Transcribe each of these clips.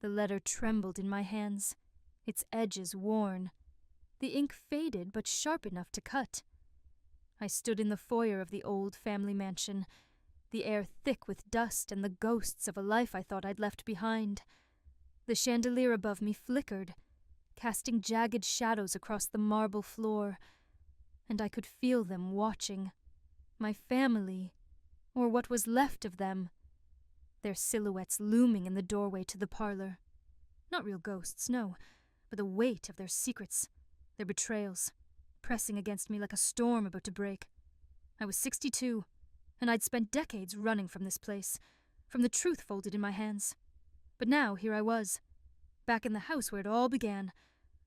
The letter trembled in my hands, its edges worn, the ink faded but sharp enough to cut. I stood in the foyer of the old family mansion, the air thick with dust and the ghosts of a life I thought I'd left behind. The chandelier above me flickered, casting jagged shadows across the marble floor, and I could feel them watching. My family, or what was left of them, their silhouettes looming in the doorway to the parlor. Not real ghosts, no, but the weight of their secrets, their betrayals, pressing against me like a storm about to break. I was 62, and I'd spent decades running from this place, from the truth folded in my hands. But now here I was, back in the house where it all began,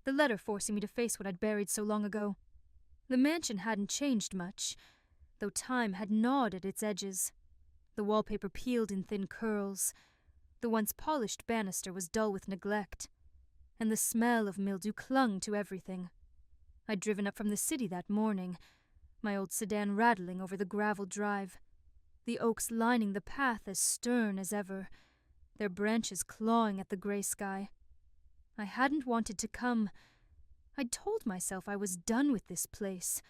the letter forcing me to face what I'd buried so long ago. The mansion hadn't changed much, though time had gnawed at its edges. The wallpaper peeled in thin curls, the once polished banister was dull with neglect, and the smell of mildew clung to everything. I'd driven up from the city that morning, my old sedan rattling over the gravel drive, the oaks lining the path as stern as ever, their branches clawing at the grey sky. I hadn't wanted to come. I'd told myself I was done with this place,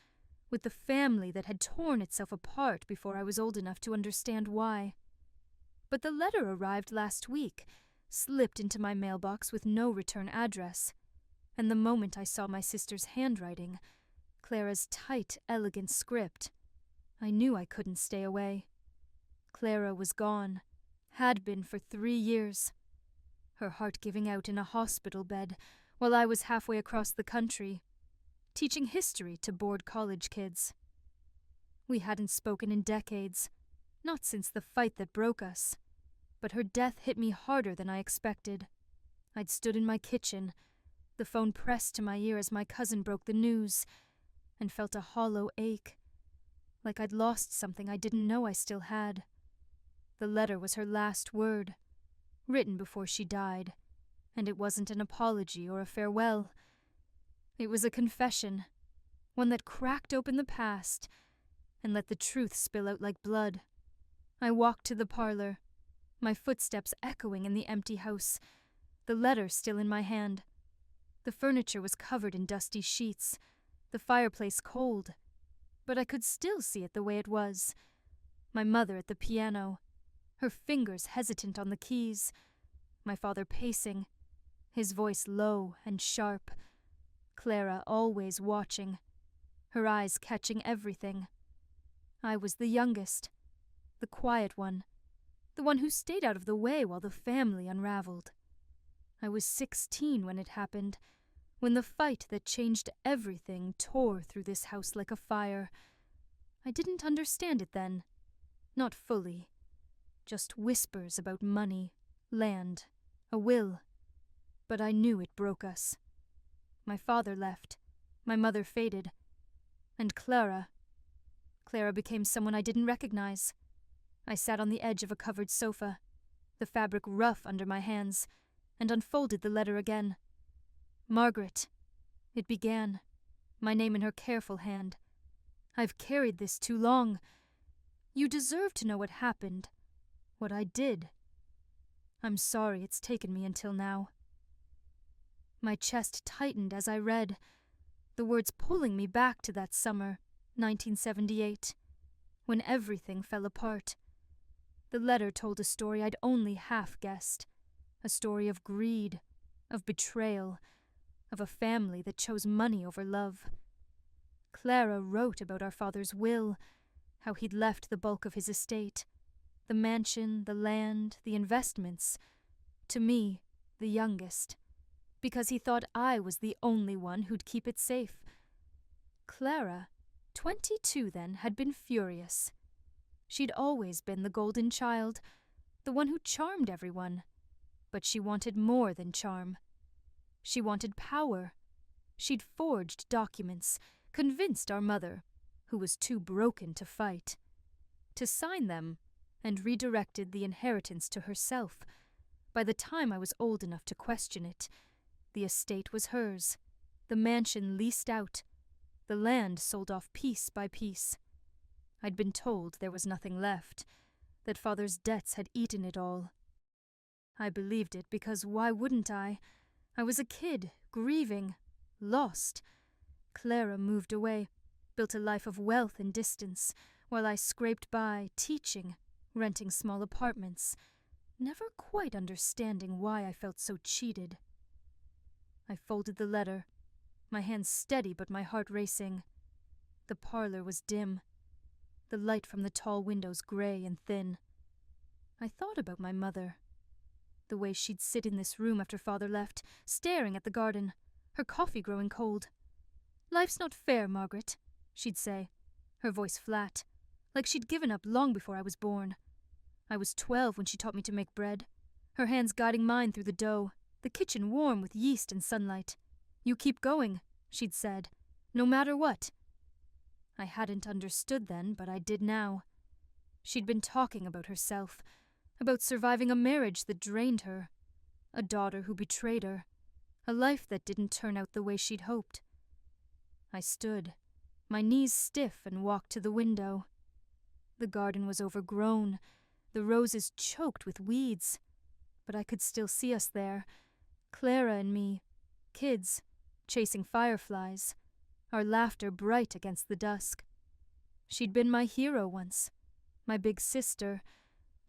with the family that had torn itself apart before I was old enough to understand why. But the letter arrived last week, slipped into my mailbox with no return address, and the moment I saw my sister's handwriting, Clara's tight, elegant script, I knew I couldn't stay away. Clara was gone, had been for 3 years, her heart giving out in a hospital bed while I was halfway across the country, teaching history to bored college kids. We hadn't spoken in decades, not since the fight that broke us, but her death hit me harder than I expected. I'd stood in my kitchen, the phone pressed to my ear as my cousin broke the news, and felt a hollow ache, like I'd lost something I didn't know I still had. The letter was her last word, written before she died, and it wasn't an apology or a farewell. It was a confession, one that cracked open the past and let the truth spill out like blood. I walked to the parlor, my footsteps echoing in the empty house, the letter still in my hand. The furniture was covered in dusty sheets, the fireplace cold, but I could still see it the way it was. My mother at the piano, her fingers hesitant on the keys, my father pacing, his voice low and sharp, Clara always watching, her eyes catching everything. I was the youngest, the quiet one, the one who stayed out of the way while the family unraveled. I was 16 when it happened, when the fight that changed everything tore through this house like a fire. I didn't understand it then, not fully, just whispers about money, land, a will. But I knew it broke us. My father left, my mother faded, and Clara became someone I didn't recognize. I sat on the edge of a covered sofa, the fabric rough under my hands, and unfolded the letter again. Margaret, it began, my name in her careful hand. I've carried this too long. You deserve to know what happened, what I did. I'm sorry it's taken me until now. My chest tightened as I read, the words pulling me back to that summer, 1978, when everything fell apart. The letter told a story I'd only half guessed, a story of greed, of betrayal, of a family that chose money over love. Clara wrote about our father's will, how he'd left the bulk of his estate, the mansion, the land, the investments, to me, the youngest, because he thought I was the only one who'd keep it safe. Clara, 22 then, had been furious. She'd always been the golden child, the one who charmed everyone, but she wanted more than charm. She wanted power. She'd forged documents, convinced our mother, who was too broken to fight, to sign them, and redirected the inheritance to herself. By the time I was old enough to question it, the estate was hers, the mansion leased out, the land sold off piece by piece. I'd been told there was nothing left, that father's debts had eaten it all. I believed it because why wouldn't I? I was a kid, grieving, lost. Clara moved away, built a life of wealth and distance, while I scraped by, teaching, renting small apartments, never quite understanding why I felt so cheated. I folded the letter, my hands steady but my heart racing. The parlor was dim, the light from the tall windows gray and thin. I thought about my mother, the way she'd sit in this room after Father left, staring at the garden, her coffee growing cold. "Life's not fair, Margaret," she'd say, her voice flat, like she'd given up long before I was born. I was 12 when she taught me to make bread, her hands guiding mine through the dough, the kitchen warm with yeast and sunlight. "You keep going," she'd said, "no matter what." I hadn't understood then, but I did now. She'd been talking about herself, about surviving a marriage that drained her, a daughter who betrayed her, a life that didn't turn out the way she'd hoped. I stood, my knees stiff, and walked to the window. The garden was overgrown, the roses choked with weeds, but I could still see us there, Clara and me, kids, chasing fireflies, our laughter bright against the dusk. She'd been my hero once, my big sister,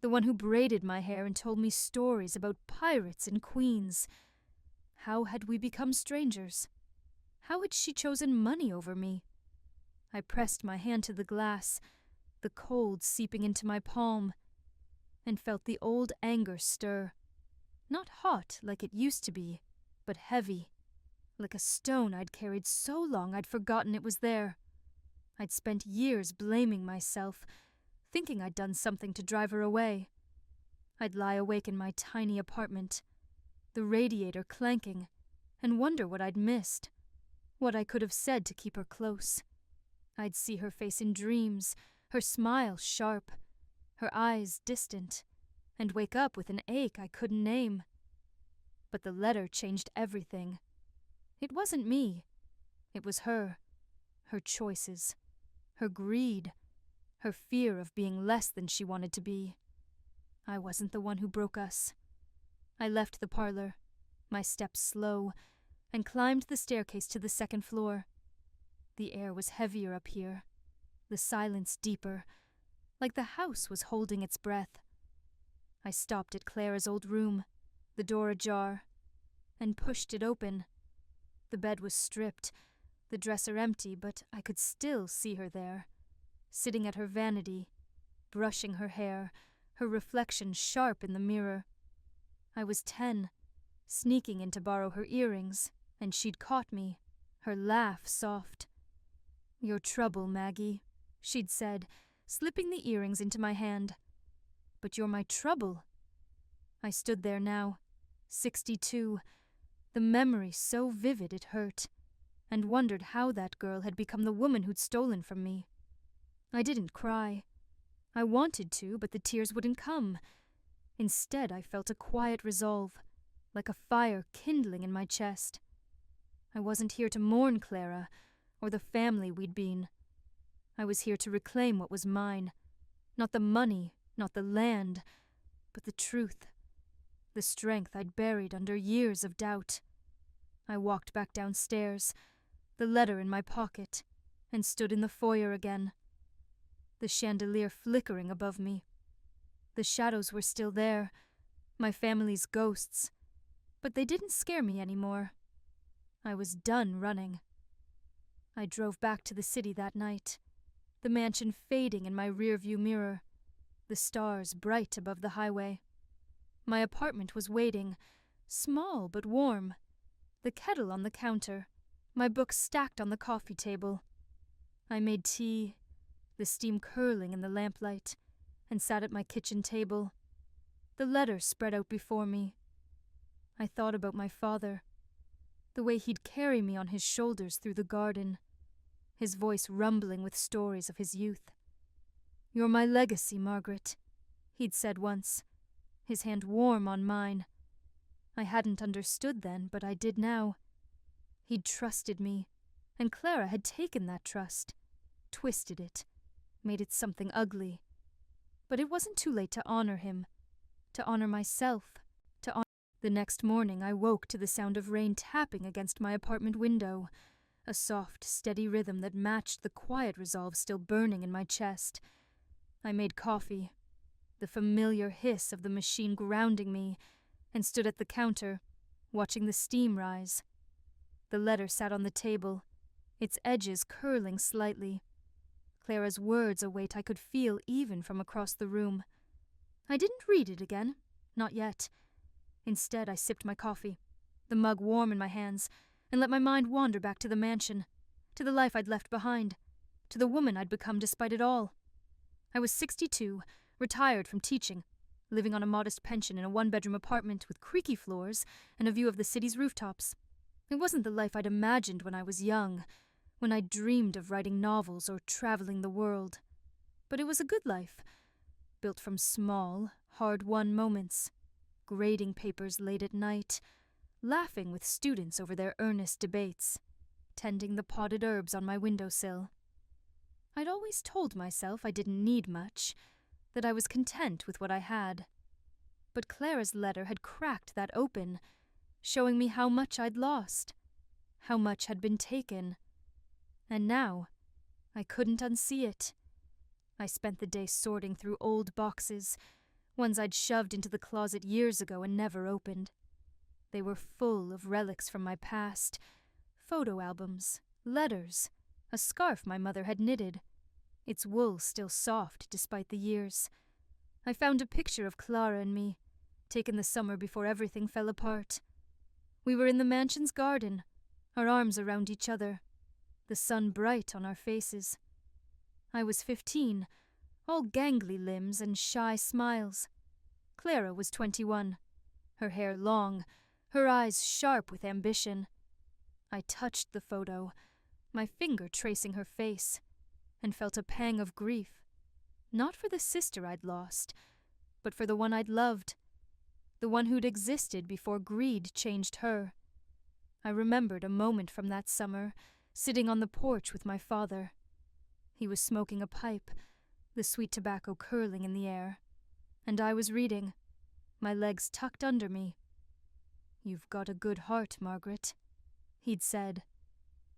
the one who braided my hair and told me stories about pirates and queens. How had we become strangers? How had she chosen money over me? I pressed my hand to the glass, the cold seeping into my palm, and felt the old anger stir. Not hot like it used to be, but heavy, like a stone I'd carried so long I'd forgotten it was there. I'd spent years blaming myself, thinking I'd done something to drive her away. I'd lie awake in my tiny apartment, the radiator clanking, and wonder what I'd missed, what I could have said to keep her close. I'd see her face in dreams, her smile sharp, her eyes distant, and wake up with an ache I couldn't name. But the letter changed everything. It wasn't me. It was her choices, her greed, her fear of being less than she wanted to be. I wasn't the one who broke us. I left the parlor, my steps slow, and climbed the staircase to the second floor. The air was heavier up here, the silence deeper, like the house was holding its breath. I stopped at Clara's old room, the door ajar, and pushed it open. The bed was stripped, the dresser empty, but I could still see her there, sitting at her vanity, brushing her hair, her reflection sharp in the mirror. I was 10, sneaking in to borrow her earrings, and she'd caught me, her laugh soft. "Your trouble, Maggie," she'd said, slipping the earrings into my hand. "But you're my trouble." I stood there now, 62, the memory so vivid it hurt, and wondered how that girl had become the woman who'd stolen from me. I didn't cry. I wanted to, but the tears wouldn't come. Instead, I felt a quiet resolve, like a fire kindling in my chest. I wasn't here to mourn Clara, or the family we'd been. I was here to reclaim what was mine. Not the money, not the land, but the truth. The strength I'd buried under years of doubt. I walked back downstairs, the letter in my pocket, and stood in the foyer again. The chandelier flickering above me. The shadows were still there, my family's ghosts, but they didn't scare me anymore. I was done running. I drove back to the city that night, the mansion fading in my rearview mirror, the stars bright above the highway. My apartment was waiting, small but warm, the kettle on the counter, my books stacked on the coffee table. I made tea, the steam curling in the lamplight, and sat at my kitchen table, the letter spread out before me. I thought about my father, the way he'd carry me on his shoulders through the garden, his voice rumbling with stories of his youth. "You're my legacy, Margaret," he'd said once, his hand warm on mine. I hadn't understood then, but I did now. He'd trusted me, and Clara had taken that trust, twisted it, made it something ugly. But it wasn't too late to honor him, to honor myself, The next morning I woke to the sound of rain tapping against my apartment window, a soft, steady rhythm that matched the quiet resolve still burning in my chest. I made coffee, the familiar hiss of the machine grounding me, and stood at the counter, watching the steam rise. The letter sat on the table, its edges curling slightly. Clara's words a weight I could feel even from across the room. I didn't read it again, not yet. Instead, I sipped my coffee, the mug warm in my hands, and let my mind wander back to the mansion, to the life I'd left behind, to the woman I'd become despite it all. I was 62, retired from teaching, living on a modest pension in a one-bedroom apartment with creaky floors and a view of the city's rooftops. It wasn't the life I'd imagined when I was young, when I dreamed of writing novels or traveling the world. But it was a good life, built from small, hard-won moments, grading papers late at night, laughing with students over their earnest debates, tending the potted herbs on my windowsill. I'd always told myself I didn't need much, that I was content with what I had. But Clara's letter had cracked that open, showing me how much I'd lost, how much had been taken. And now, I couldn't unsee it. I spent the day sorting through old boxes, ones I'd shoved into the closet years ago and never opened. They were full of relics from my past, photo albums, letters, a scarf my mother had knitted, its wool still soft despite the years. I found a picture of Clara and me, taken the summer before everything fell apart. We were in the mansion's garden, our arms around each other, the sun bright on our faces. I was 15, all gangly limbs and shy smiles. Clara was 21, her hair long, her eyes sharp with ambition. I touched the photo, my finger tracing her face, and felt a pang of grief, not for the sister I'd lost, but for the one I'd loved, the one who'd existed before greed changed her. I remembered a moment from that summer, sitting on the porch with my father. He was smoking a pipe, the sweet tobacco curling in the air, and I was reading, my legs tucked under me. "You've got a good heart, Margaret," he'd said,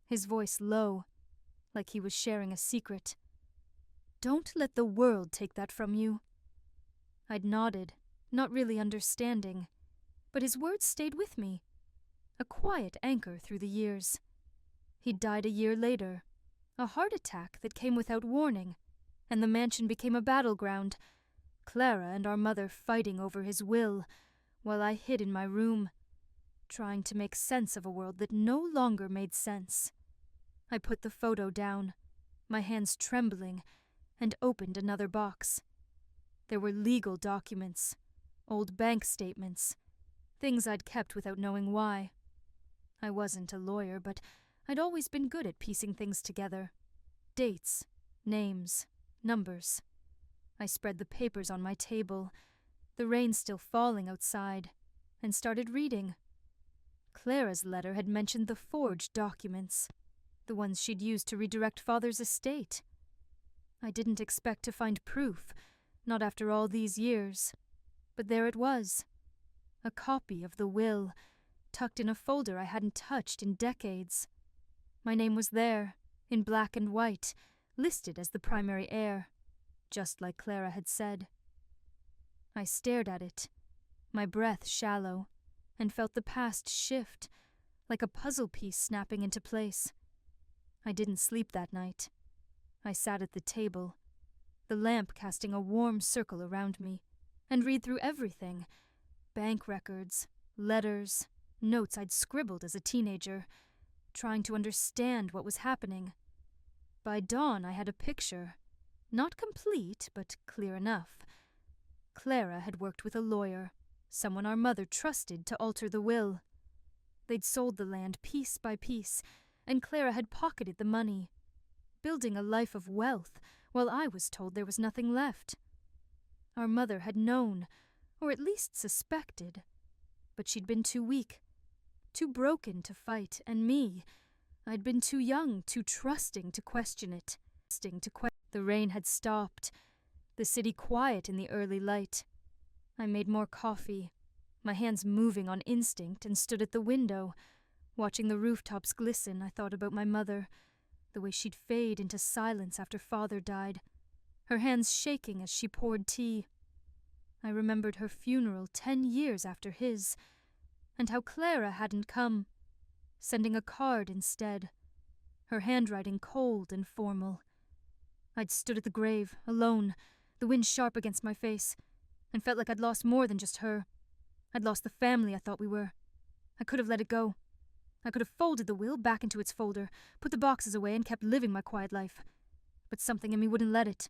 his voice low, like he was sharing a secret. "Don't let the world take that from you." I'd nodded, not really understanding, but his words stayed with me, a quiet anchor through the years. He'd died a year later, a heart attack that came without warning, and the mansion became a battleground, Clara and our mother fighting over his will, while I hid in my room, trying to make sense of a world that no longer made sense. I put the photo down, my hands trembling, and opened another box. There were legal documents, old bank statements, things I'd kept without knowing why. I wasn't a lawyer, but I'd always been good at piecing things together. Dates, names, numbers. I spread the papers on my table, the rain still falling outside, and started reading. Clara's letter had mentioned the forged documents, the ones she'd used to redirect Father's estate. I didn't expect to find proof, not after all these years, but there it was, a copy of the will, tucked in a folder I hadn't touched in decades. My name was there, in black and white, listed as the primary heir, just like Clara had said. I stared at it, my breath shallow, and felt the past shift, like a puzzle piece snapping into place. I didn't sleep that night. I sat at the table, the lamp casting a warm circle around me, and read through everything, bank records, letters, notes I'd scribbled as a teenager, trying to understand what was happening. By dawn I had a picture, not complete, but clear enough. Clara had worked with a lawyer, someone our mother trusted to alter the will. They'd sold the land piece by piece, and Clara had pocketed the money, building a life of wealth while I was told there was nothing left. Our mother had known, or at least suspected, but she'd been too weak, too broken to fight, and me, I'd been too young, too trusting to question it. The rain had stopped, the city quiet in the early light. I made more coffee, my hands moving on instinct, and stood at the window. Watching the rooftops glisten, I thought about my mother, the way she'd fade into silence after Father died, her hands shaking as she poured tea. I remembered her funeral 10 years after his, and how Clara hadn't come, sending a card instead, her handwriting cold and formal. I'd stood at the grave, alone, the wind sharp against my face, and felt like I'd lost more than just her. I'd lost the family I thought we were. I could have let it go. I could have folded the will back into its folder, put the boxes away, and kept living my quiet life. But something in me wouldn't let it.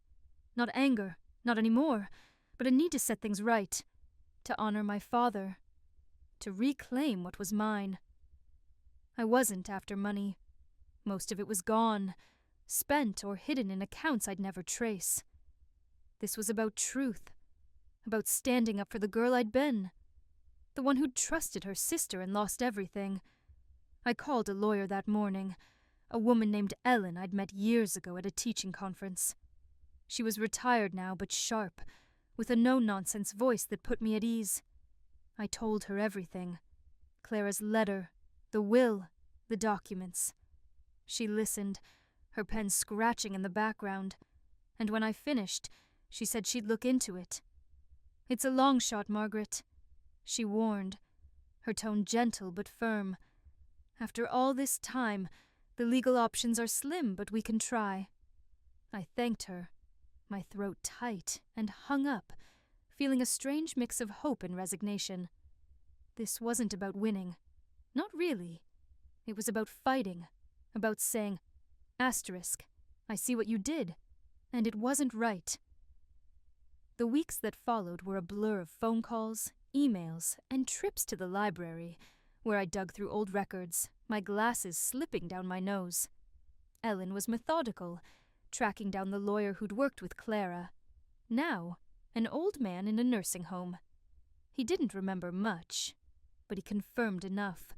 Not anger, not anymore, but a need to set things right, to honor my father, to reclaim what was mine. I wasn't after money. Most of it was gone, spent or hidden in accounts I'd never trace. This was about truth, about standing up for the girl I'd been, the one who'd trusted her sister and lost everything. I called a lawyer that morning, a woman named Ellen I'd met years ago at a teaching conference. She was retired now, but sharp, with a no-nonsense voice that put me at ease. I told her everything. Clara's letter, the will, the documents. She listened, her pen scratching in the background, and when I finished, she said she'd look into it. "It's a long shot, Margaret," she warned, her tone gentle but firm. "After all this time, the legal options are slim, but we can try." I thanked her, my throat tight, and hung up, feeling a strange mix of hope and resignation. This wasn't about winning. Not really. It was about fighting, about saying, "Asterisk, I see what you did, and it wasn't right." The weeks that followed were a blur of phone calls, emails, and trips to the library, where I dug through old records, my glasses slipping down my nose. Ellen was methodical, tracking down the lawyer who'd worked with Clara, now an old man in a nursing home. He didn't remember much, but he confirmed enough.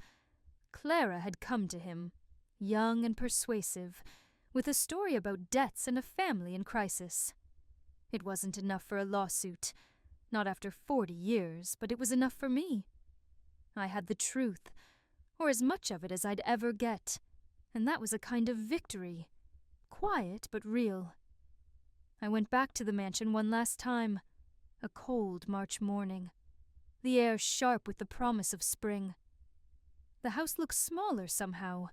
Clara had come to him, young and persuasive, with a story about debts and a family in crisis. It wasn't enough for a lawsuit, not after 40 years, but it was enough for me. I had the truth, or as much of it as I'd ever get, and that was a kind of victory, quiet but real. I went back to the mansion one last time, a cold March morning, the air sharp with the promise of spring. The house looked smaller somehow,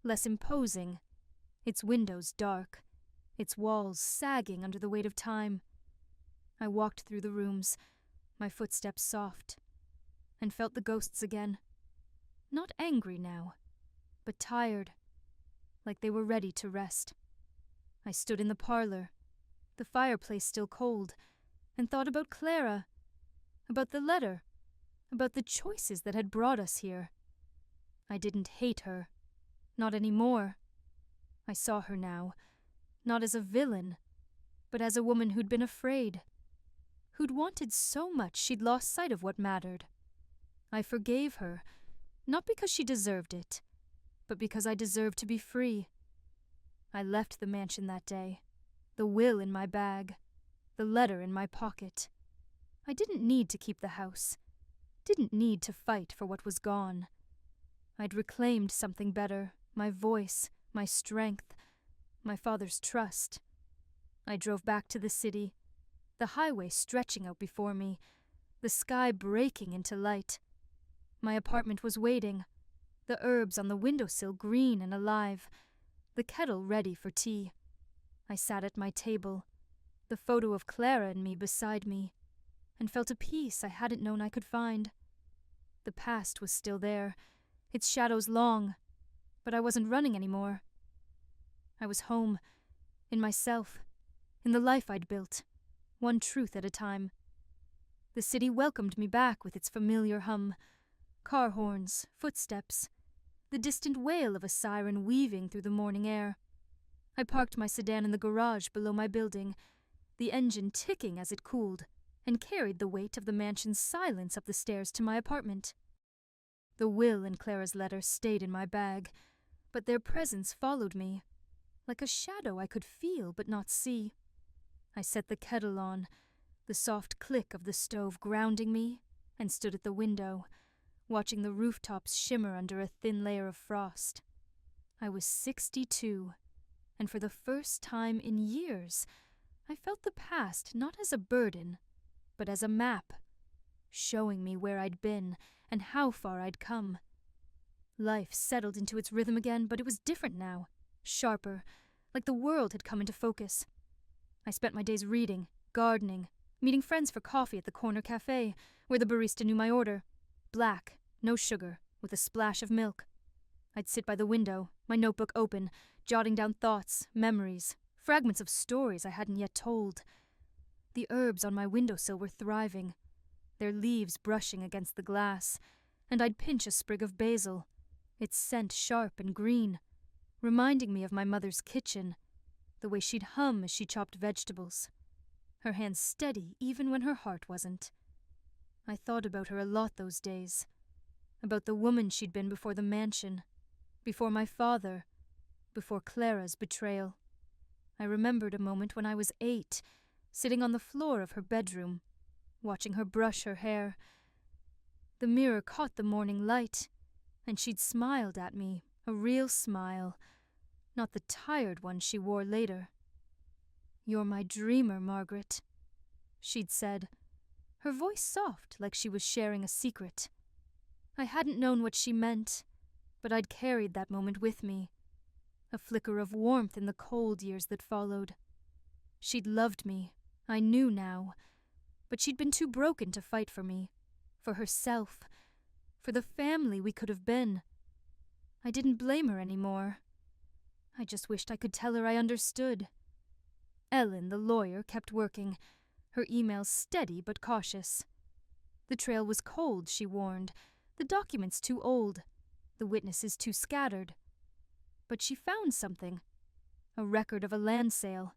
less imposing, its windows dark, its walls sagging under the weight of time. I walked through the rooms, my footsteps soft, and felt the ghosts again. Not angry now, but tired, like they were ready to rest. I stood in the parlor, the fireplace still cold, and thought about Clara, about the letter, about the choices that had brought us here. I didn't hate her, not anymore. I saw her now, not as a villain, but as a woman who'd been afraid, who'd wanted so much she'd lost sight of what mattered. I forgave her, not because she deserved it, but because I deserved to be free. I left the mansion that day, the will in my bag, the letter in my pocket. I didn't need to keep the house, didn't need to fight for what was gone. I'd reclaimed something better, my voice, my strength, my father's trust. I drove back to the city, the highway stretching out before me, the sky breaking into light. My apartment was waiting, the herbs on the windowsill green and alive, the kettle ready for tea. I sat at my table, the photo of Clara and me beside me, and felt a peace I hadn't known I could find. The past was still there, its shadows long, but I wasn't running anymore. I was home, in myself, in the life I'd built, one truth at a time. The city welcomed me back with its familiar hum, car horns, footsteps, the distant wail of a siren weaving through the morning air. I parked my sedan in the garage below my building, the engine ticking as it cooled, and carried the weight of the mansion's silence up the stairs to my apartment. The will and Clara's letter stayed in my bag, but their presence followed me, like a shadow I could feel but not see. I set the kettle on, the soft click of the stove grounding me, and stood at the window, watching the rooftops shimmer under a thin layer of frost. I was 62, and for the first time in years, I felt the past not as a burden, but as a map, showing me where I'd been and how far I'd come. Life settled into its rhythm again, but it was different now, sharper, like the world had come into focus. I spent my days reading, gardening, meeting friends for coffee at the corner cafe, where the barista knew my order. Black, no sugar, with a splash of milk. I'd sit by the window, my notebook open, jotting down thoughts, memories, fragments of stories I hadn't yet told. The herbs on my windowsill were thriving, their leaves brushing against the glass, and I'd pinch a sprig of basil, its scent sharp and green, reminding me of my mother's kitchen, the way she'd hum as she chopped vegetables, her hands steady even when her heart wasn't. I thought about her a lot those days, about the woman she'd been before the mansion, before my father, before Clara's betrayal. I remembered a moment when I was 8, sitting on the floor of her bedroom, watching her brush her hair. The mirror caught the morning light, and she'd smiled at me, a real smile, not the tired one she wore later. "You're my dreamer, Margaret," she'd said, her voice soft like she was sharing a secret. I hadn't known what she meant, but I'd carried that moment with me, a flicker of warmth in the cold years that followed. She'd loved me, I knew now, but she'd been too broken to fight for me, for herself, for the family we could have been. I didn't blame her anymore. I just wished I could tell her I understood. Ellen, the lawyer, kept working, her emails steady but cautious. The trail was cold, she warned, the documents too old, the witnesses too scattered. But she found something, a record of a land sale,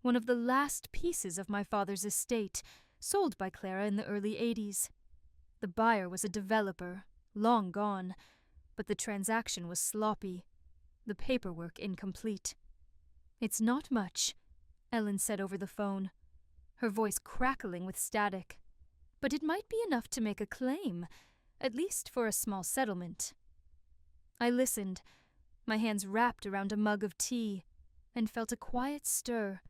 one of the last pieces of my father's estate, sold by Clara in the early 80s. The buyer was a developer, long gone, but the transaction was sloppy, the paperwork incomplete. "It's not much," Ellen said over the phone, her voice crackling with static. "But it might be enough to make a claim, at least for a small settlement." I listened, my hands wrapped around a mug of tea, and felt a quiet stir,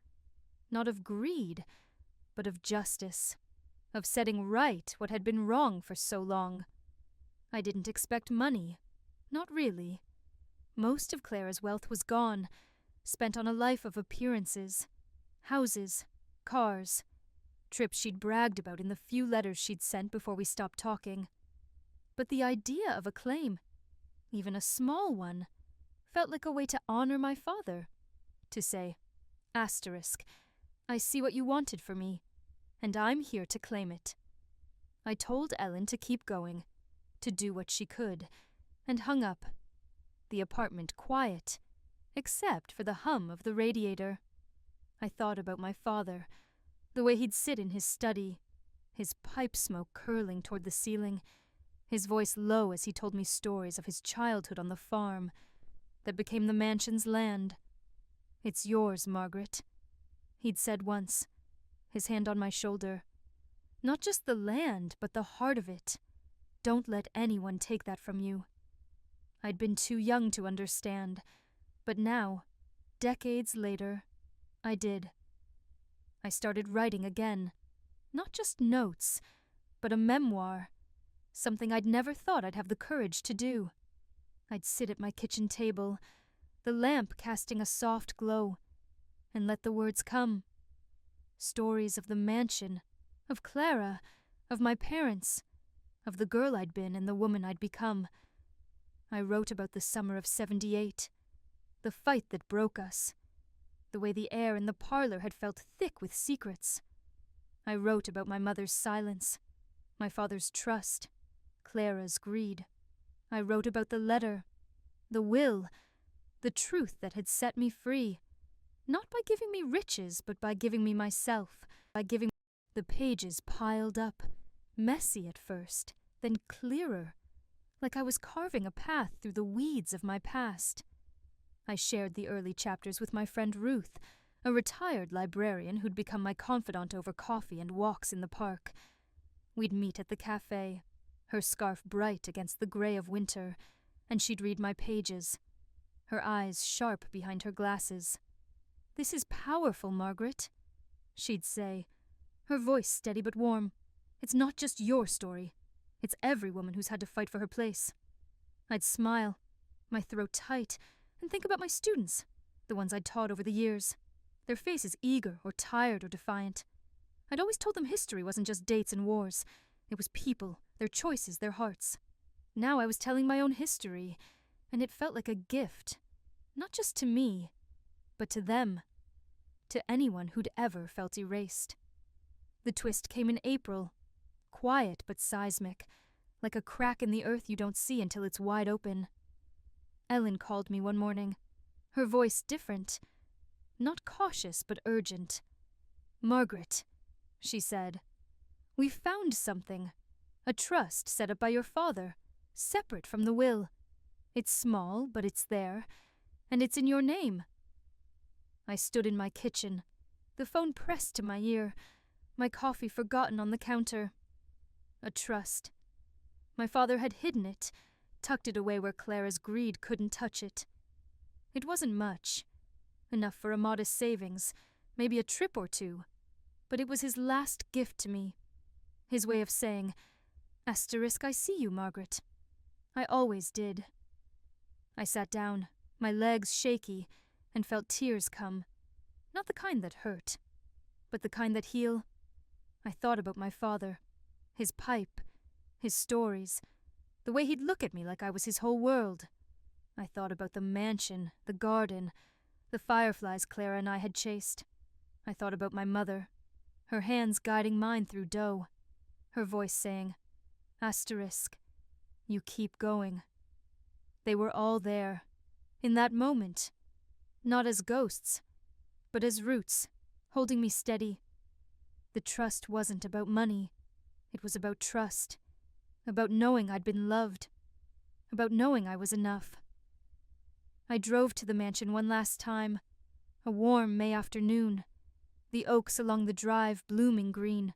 not of greed, but of justice, of setting right what had been wrong for so long. I didn't expect money, not really. Most of Clara's wealth was gone, spent on a life of appearances, houses, cars, trips she'd bragged about in the few letters she'd sent before we stopped talking. But the idea of a claim, even a small one, felt like a way to honor my father, to say, asterisk, "I see what you wanted for me, and I'm here to claim it." I told Ellen to keep going, to do what she could, and hung up, the apartment quiet, except for the hum of the radiator. I thought about my father, the way he'd sit in his study, his pipe smoke curling toward the ceiling, his voice low as he told me stories of his childhood on the farm that became the mansion's land. "It's yours, Margaret," he'd said once, his hand on my shoulder. "Not just the land, but the heart of it. Don't let anyone take that from you." I'd been too young to understand, but now, decades later, I did. I started writing again, not just notes, but a memoir, something I'd never thought I'd have the courage to do. I'd sit at my kitchen table, the lamp casting a soft glow, and let the words come. Stories of the mansion, of Clara, of my parents, of the girl I'd been and the woman I'd become. I wrote about the summer of 78, the fight that broke us, the way the air in the parlor had felt thick with secrets. I wrote about my mother's silence, my father's trust, Clara's greed. I wrote about the letter, the will, the truth that had set me free, not by giving me riches, but by giving me myself, by giving. The pages piled up, messy at first, then clearer, like I was carving a path through the weeds of my past. I shared the early chapters with my friend Ruth, a retired librarian who'd become my confidant over coffee and walks in the park. We'd meet at the cafe, her scarf bright against the grey of winter, and she'd read my pages, her eyes sharp behind her glasses. "This is powerful, Margaret," she'd say, her voice steady but warm. "It's not just your story. It's every woman who's had to fight for her place." I'd smile, my throat tight, and think about my students, the ones I'd taught over the years, their faces eager or tired or defiant. I'd always told them history wasn't just dates and wars. It was people, their choices, their hearts. Now I was telling my own history, and it felt like a gift, not just to me, but to them, to anyone who'd ever felt erased. The twist came in April, quiet but seismic, like a crack in the earth you don't see until it's wide open. Ellen called me one morning, her voice different, not cautious but urgent. "Margaret," she said, "we've found something, a trust set up by your father, separate from the will. It's small, but it's there, and it's in your name." I stood in my kitchen, the phone pressed to my ear, my coffee forgotten on the counter. A trust. My father had hidden it, tucked it away where Clara's greed couldn't touch it. It wasn't much, enough for a modest savings, maybe a trip or two, but it was his last gift to me, his way of saying, "Asterisk, I see you, Margaret. I always did." I sat down, my legs shaky, and felt tears come, not the kind that hurt, but the kind that heal. I thought about my father, his pipe, his stories, the way he'd look at me like I was his whole world. I thought about the mansion, the garden, the fireflies Clara and I had chased. I thought about my mother, her hands guiding mine through dough, her voice saying, "Asterisk, you keep going." They were all there, in that moment, not as ghosts, but as roots, holding me steady. The trust wasn't about money. It was about trust, about knowing I'd been loved, about knowing I was enough. I drove to the mansion one last time, a warm May afternoon, the oaks along the drive blooming green.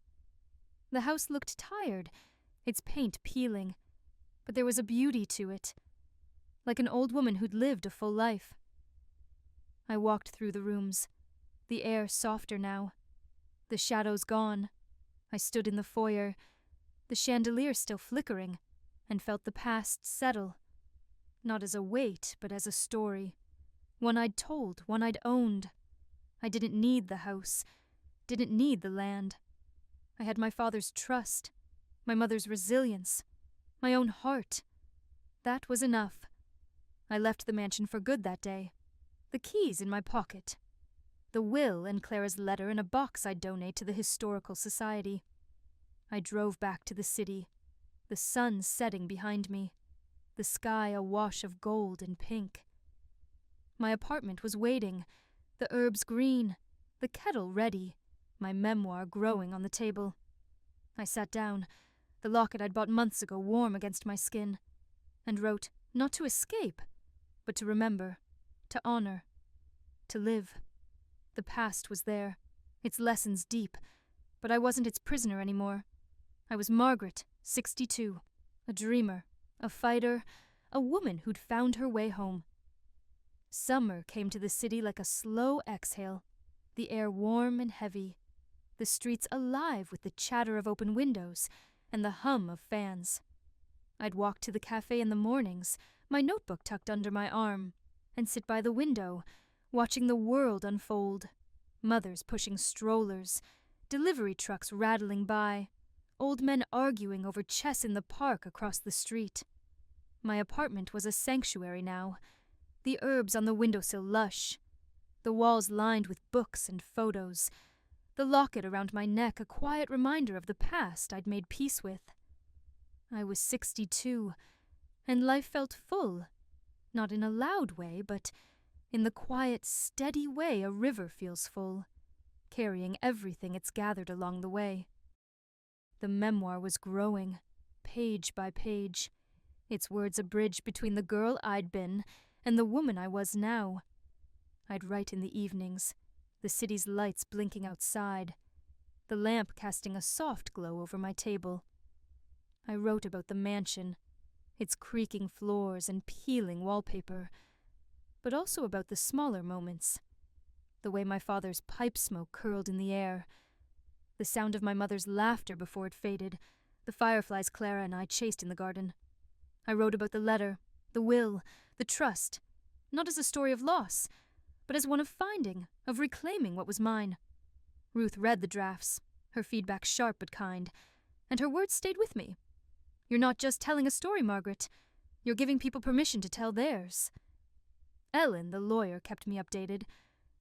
The house looked tired, its paint peeling, but there was a beauty to it, like an old woman who'd lived a full life. I walked through the rooms, the air softer now, the shadows gone. I stood in the foyer, the chandelier still flickering, and felt the past settle, not as a weight, but as a story, one I'd told, one I'd owned. I didn't need the house, didn't need the land. I had my father's trust, my mother's resilience, my own heart. That was enough. I left the mansion for good that day, the keys in my pocket, the will and Clara's letter in a box I'd donate to the Historical Society. I drove back to the city, the sun setting behind me, the sky a wash of gold and pink. My apartment was waiting, the herbs green, the kettle ready, my memoir growing on the table. I sat down, the locket I'd bought months ago warm against my skin, and wrote, not to escape, but to remember, to honor, to live. The past was there, its lessons deep, but I wasn't its prisoner anymore. I was Margaret, 62, a dreamer, a fighter, a woman who'd found her way home. Summer came to the city like a slow exhale, the air warm and heavy, the streets alive with the chatter of open windows and the hum of fans. I'd walk to the cafe in the mornings, my notebook tucked under my arm, and sit by the window, watching the world unfold. Mothers pushing strollers, delivery trucks rattling by, old men arguing over chess in the park across the street. My apartment was a sanctuary now, the herbs on the windowsill lush, the walls lined with books and photos, the locket around my neck a quiet reminder of the past I'd made peace with. I was 62, and life felt full, not in a loud way, but in the quiet, steady way a river feels full, carrying everything it's gathered along the way. The memoir was growing, page by page, its words a bridge between the girl I'd been and the woman I was now. I'd write in the evenings, the city's lights blinking outside, the lamp casting a soft glow over my table. I wrote about the mansion, its creaking floors and peeling wallpaper, but also about the smaller moments. The way my father's pipe smoke curled in the air, the sound of my mother's laughter before it faded, the fireflies Clara and I chased in the garden. I wrote about the letter, the will, the trust, not as a story of loss, but as one of finding, of reclaiming what was mine. Ruth read the drafts, her feedback sharp but kind, and her words stayed with me. You're not just telling a story, Margaret. You're giving people permission to tell theirs. Ellen, the lawyer, kept me updated,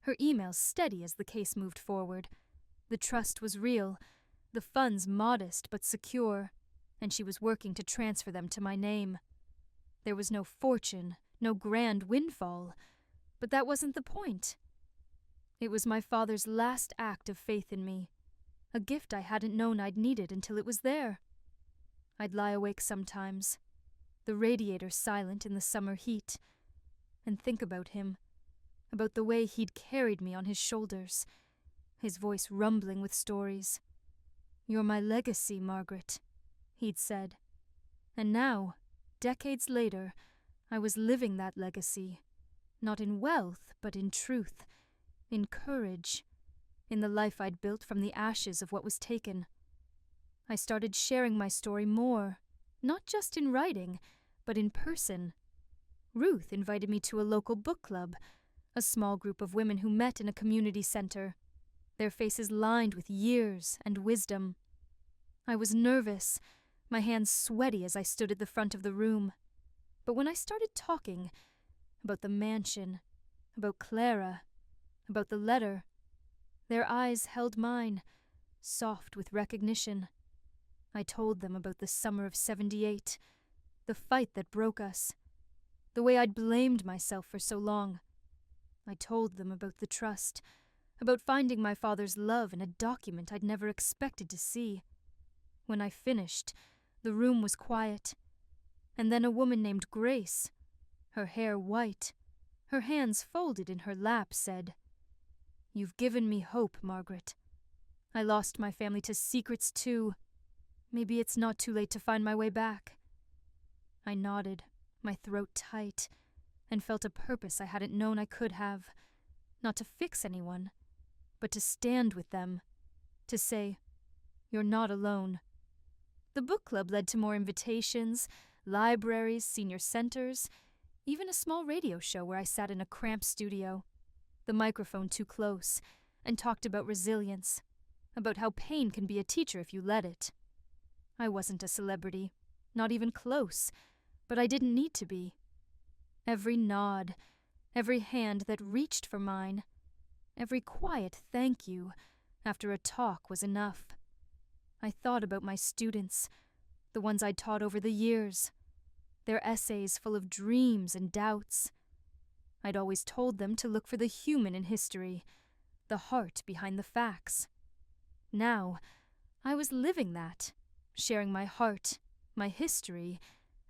her emails steady as the case moved forward. The trust was real, the funds modest but secure, and she was working to transfer them to my name. There was no fortune, no grand windfall, but that wasn't the point. It was my father's last act of faith in me, a gift I hadn't known I'd needed until it was there. I'd lie awake sometimes, the radiator silent in the summer heat, and think about him, about the way he'd carried me on his shoulders, his voice rumbling with stories. "You're my legacy, Margaret," he'd said. And now, decades later, I was living that legacy, not in wealth, but in truth, in courage, in the life I'd built from the ashes of what was taken. I started sharing my story more, not just in writing, but in person. Ruth invited me to a local book club, a small group of women who met in a community center, their faces lined with years and wisdom. I was nervous, my hands sweaty as I stood at the front of the room. But when I started talking about the mansion, about Clara, about the letter, their eyes held mine, soft with recognition. I told them about the summer of '78, the fight that broke us, the way I'd blamed myself for so long. I told them about the trust, about finding my father's love in a document I'd never expected to see. When I finished, the room was quiet, and then a woman named Grace, her hair white, her hands folded in her lap, said, "You've given me hope, Margaret. I lost my family to secrets too. Maybe it's not too late to find my way back." I nodded, my throat tight, and felt a purpose I hadn't known I could have. Not to fix anyone, but to stand with them, to say, "You're not alone." The book club led to more invitations, libraries, senior centers, even a small radio show where I sat in a cramped studio, the microphone too close, and talked about resilience, about how pain can be a teacher if you let it. I wasn't a celebrity, not even close, but I didn't need to be. Every nod, every hand that reached for mine, every quiet thank you after a talk was enough. I thought about my students, the ones I'd taught over the years, their essays full of dreams and doubts. I'd always told them to look for the human in history, the heart behind the facts. Now, I was living that, sharing my heart, my history,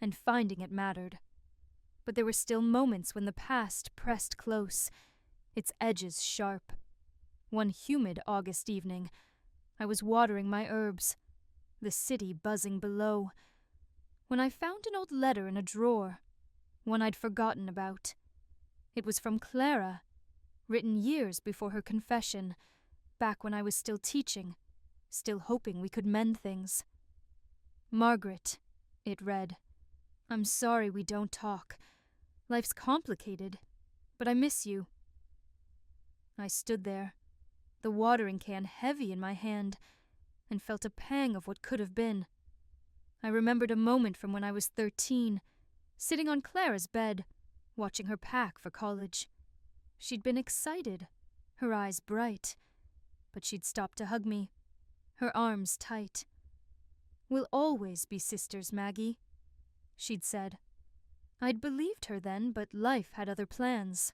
and finding it mattered. But there were still moments when the past pressed close, its edges sharp. One humid August evening, I was watering my herbs, the city buzzing below, when I found an old letter in a drawer, one I'd forgotten about. It was from Clara, written years before her confession, back when I was still teaching, still hoping we could mend things. "Margaret," it read, "I'm sorry we don't talk. Life's complicated, but I miss you." I stood there, the watering can heavy in my hand, and felt a pang of what could have been. I remembered a moment from when I was 13, sitting on Clara's bed, watching her pack for college. She'd been excited, her eyes bright, but she'd stopped to hug me, her arms tight. "We'll always be sisters, Maggie," she'd said. I'd believed her then, but life had other plans.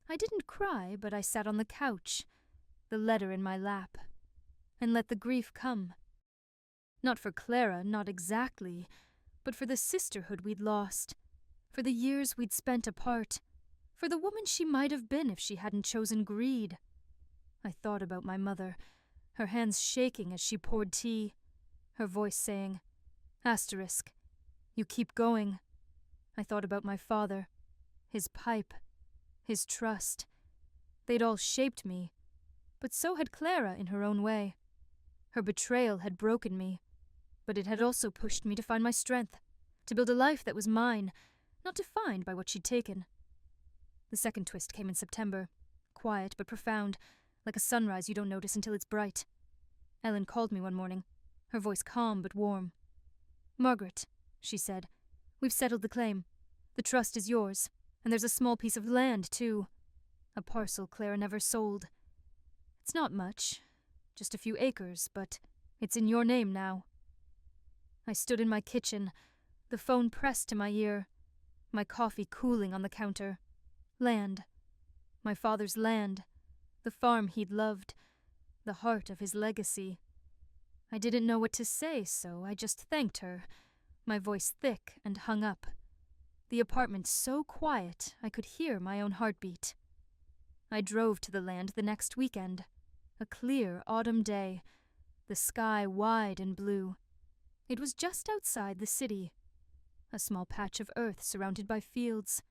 I didn't cry, but I sat on the couch, the letter in my lap, and let the grief come. Not for Clara, not exactly, but for the sisterhood we'd lost, for the years we'd spent apart, for the woman she might have been if she hadn't chosen greed. I thought about my mother, her hands shaking as she poured tea, her voice saying, "Asterisk, you keep going." I thought about my father, his pipe, his trust. They'd all shaped me, but so had Clara in her own way. Her betrayal had broken me, but it had also pushed me to find my strength, to build a life that was mine, not defined by what she'd taken. The second twist came in September, quiet but profound, like a sunrise you don't notice until it's bright. Ellen called me one morning, her voice calm but warm. "Margaret," she said, "we've settled the claim. The trust is yours, and there's a small piece of land, too. A parcel Clara never sold. It's not much, just a few acres, but it's in your name now." I stood in my kitchen, the phone pressed to my ear, my coffee cooling on the counter. Land. My father's land. The farm he'd loved. The heart of his legacy. I didn't know what to say, so I just thanked her, my voice thick and hung up. The apartment so quiet I could hear my own heartbeat. I drove to the land the next weekend. A clear autumn day, the sky wide and blue. It was just outside the city. A small patch of earth surrounded by fields,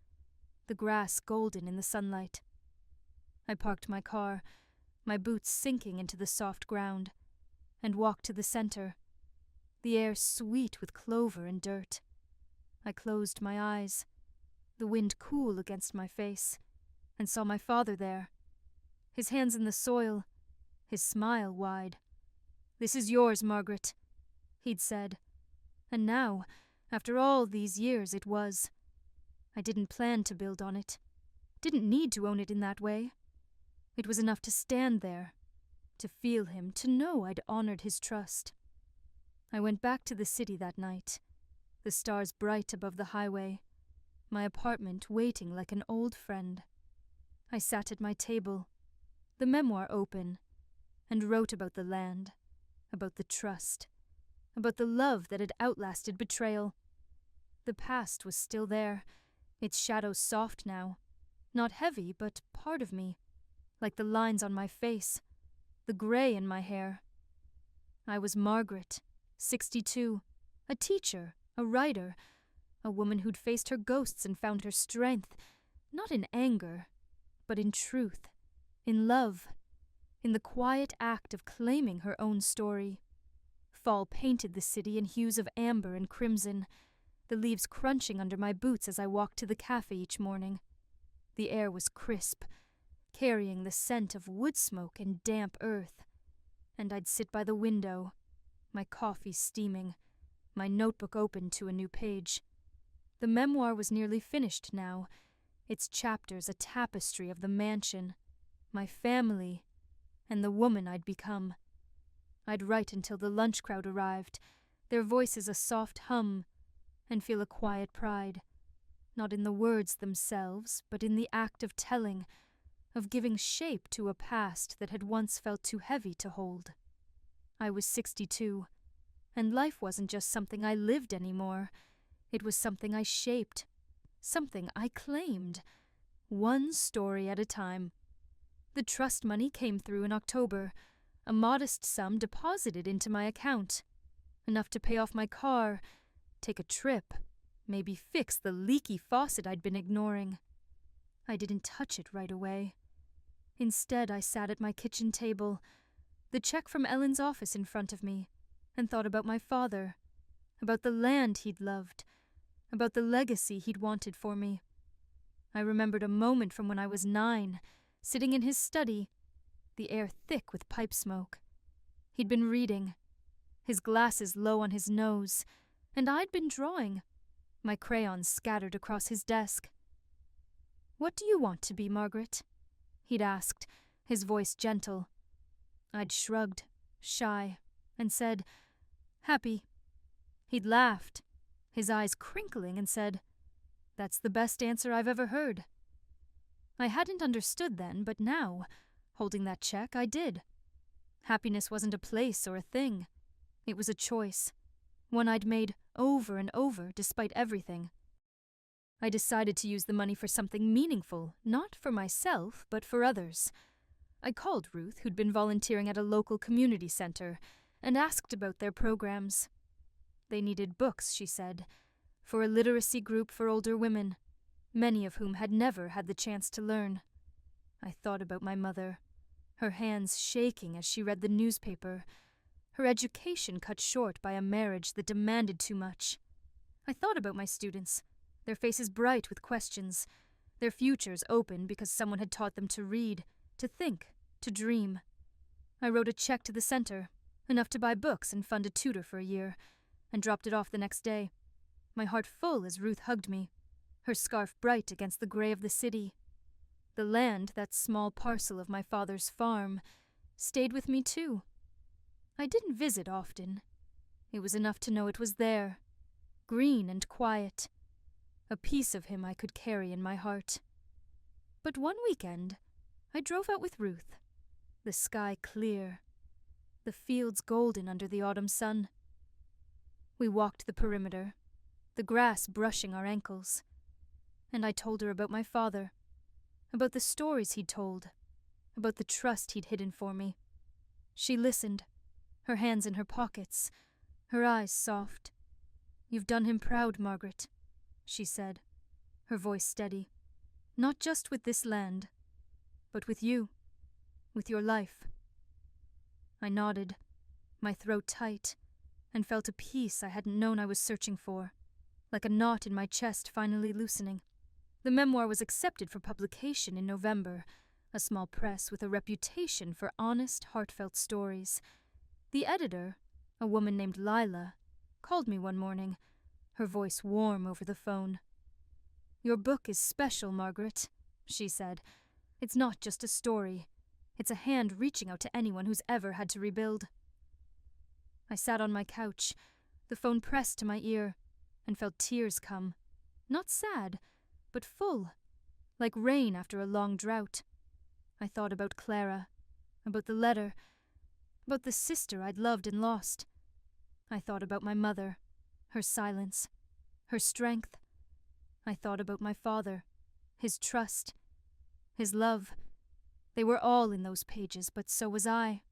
the grass golden in the sunlight. I parked my car, my boots sinking into the soft ground, and walked to the center, the air sweet with clover and dirt. I closed my eyes, the wind cool against my face, and saw my father there, his hands in the soil, his smile wide. "This is yours, Margaret," he'd said. And now, after all these years, it was. I didn't plan to build on it, didn't need to own it in that way. It was enough to stand there, to feel him, to know I'd honored his trust. I went back to the city that night, the stars bright above the highway, my apartment waiting like an old friend. I sat at my table, the memoir open, and wrote about the land, about the trust, about the love that had outlasted betrayal. The past was still there, its shadow soft now, not heavy, but part of me, like the lines on my face, the grey in my hair. I was Margaret, 62, a teacher, a writer, a woman who'd faced her ghosts and found her strength, not in anger, but in truth, in love, in the quiet act of claiming her own story. Fall painted the city in hues of amber and crimson, the leaves crunching under my boots as I walked to the cafe each morning. The air was crisp, carrying the scent of wood smoke and damp earth, and I'd sit by the window, my coffee steaming, my notebook open to a new page. The memoir was nearly finished now, its chapters a tapestry of the mansion, my family, and the woman I'd become. I'd write until the lunch crowd arrived, their voices a soft hum, and feel a quiet pride, not in the words themselves, but in the act of telling, of giving shape to a past that had once felt too heavy to hold. I was 62, and life wasn't just something I lived anymore. It was something I shaped, something I claimed, one story at a time. The trust money came through in October, a modest sum deposited into my account, enough to pay off my car, take a trip, maybe fix the leaky faucet I'd been ignoring. I didn't touch it right away. Instead, I sat at my kitchen table, the check from Ellen's office in front of me, and thought about my father, about the land he'd loved, about the legacy he'd wanted for me. I remembered a moment from when I was 9, sitting in his study, the air thick with pipe smoke. He'd been reading, his glasses low on his nose, and I'd been drawing, my crayons scattered across his desk. "What do you want to be, Margaret?" he'd asked, his voice gentle. I'd shrugged, shy, and said, "Happy." He'd laughed, his eyes crinkling, and said, "That's the best answer I've ever heard." I hadn't understood then, but now, holding that check, I did. Happiness wasn't a place or a thing. It was a choice, one I'd made over and over despite everything. I decided to use the money for something meaningful, not for myself, but for others. I called Ruth, who'd been volunteering at a local community center, and asked about their programs. They needed books, she said, for a literacy group for older women, many of whom had never had the chance to learn. I thought about my mother, her hands shaking as she read the newspaper, her education cut short by a marriage that demanded too much. I thought about my students, their faces bright with questions, their futures open because someone had taught them to read, to think, to dream. I wrote a check to the center, enough to buy books and fund a tutor for a year, and dropped it off the next day, my heart full as Ruth hugged me, her scarf bright against the gray of the city. The land, that small parcel of my father's farm, stayed with me too. I didn't visit often. It was enough to know it was there, green and quiet, a piece of him I could carry in my heart. But one weekend, I drove out with Ruth, the sky clear, the fields golden under the autumn sun. We walked the perimeter, the grass brushing our ankles, and I told her about my father, about the stories he'd told, about the trust he'd hidden for me. She listened, her hands in her pockets, her eyes soft. "You've done him proud, Margaret," she said, her voice steady. "Not just with this land, but with you, with your life." I nodded, my throat tight, and felt a peace I hadn't known I was searching for, like a knot in my chest finally loosening. The memoir was accepted for publication in November, a small press with a reputation for honest, heartfelt stories. The editor, a woman named Lila, called me one morning, her voice warm over the phone. "Your book is special, Margaret," she said. "It's not just a story. It's a hand reaching out to anyone who's ever had to rebuild." I sat on my couch, the phone pressed to my ear, and felt tears come. Not sad, but full, like rain after a long drought. I thought about Clara, about the letter, about the sister I'd loved and lost. I thought about my mother, her silence, her strength. I thought about my father, his trust, his love. They were all in those pages, but so was I.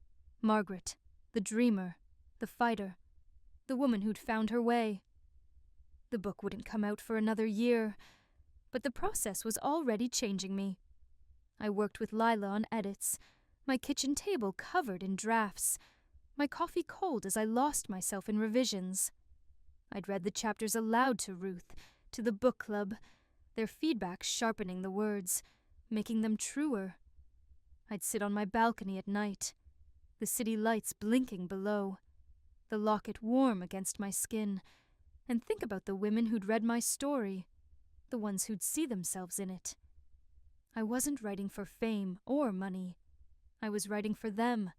Margaret, the dreamer, the fighter, the woman who'd found her way. The book wouldn't come out for another year, but the process was already changing me. I worked with Lila on edits, my kitchen table covered in drafts, my coffee cold as I lost myself in revisions. I'd read the chapters aloud to Ruth, to the book club, their feedback sharpening the words, making them truer. I'd sit on my balcony at night, the city lights blinking below, the locket warm against my skin, and think about the women who'd read my story, the ones who'd see themselves in it. I wasn't writing for fame or money. I was writing for them,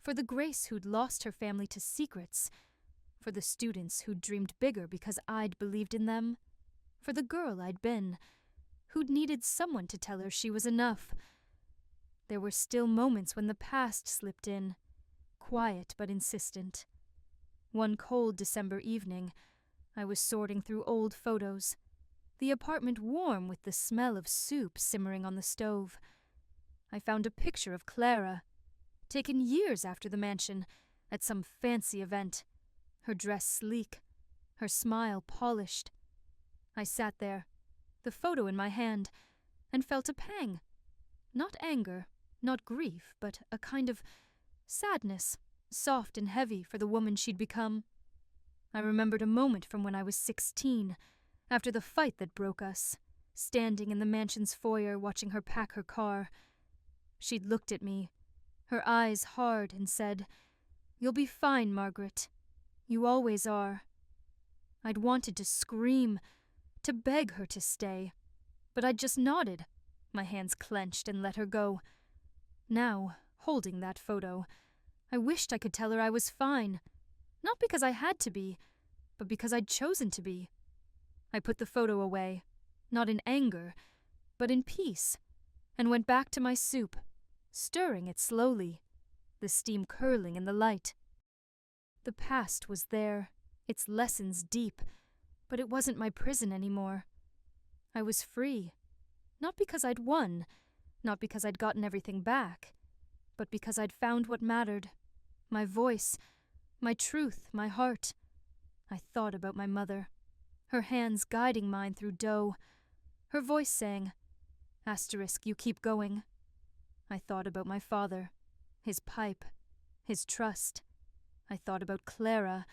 for the Grace who'd lost her family to secrets, for the students who'd dreamed bigger because I'd believed in them, for the girl I'd been, who'd needed someone to tell her she was enough. There were still moments when the past slipped in, quiet but insistent. One cold December evening, I was sorting through old photos, the apartment warm with the smell of soup simmering on the stove. I found a picture of Clara, taken years after the mansion, at some fancy event, her dress sleek, her smile polished. I sat there, the photo in my hand, and felt a pang. Not anger, not grief, but a kind of sadness, soft and heavy for the woman she'd become. I remembered a moment from when I was 16, after the fight that broke us, standing in the mansion's foyer watching her pack her car. She'd looked at me, her eyes hard, and said, "You'll be fine, Margaret. You always are." I'd wanted to scream, to beg her to stay, but I'd just nodded, my hands clenched, and let her go. Now, holding that photo, I wished I could tell her I was fine, not because I had to be, but because I'd chosen to be. I put the photo away, not in anger, but in peace, and went back to my soup, stirring it slowly, the steam curling in the light. The past was there, its lessons deep, but it wasn't my prison anymore. I was free, not because I'd won, not because I'd gotten everything back, but because I'd found what mattered. My voice, my truth, my heart. I thought about my mother, her hands guiding mine through dough. Her voice sang, "Asterisk, you keep going." I thought about my father, his pipe, his trust. I thought about Clara,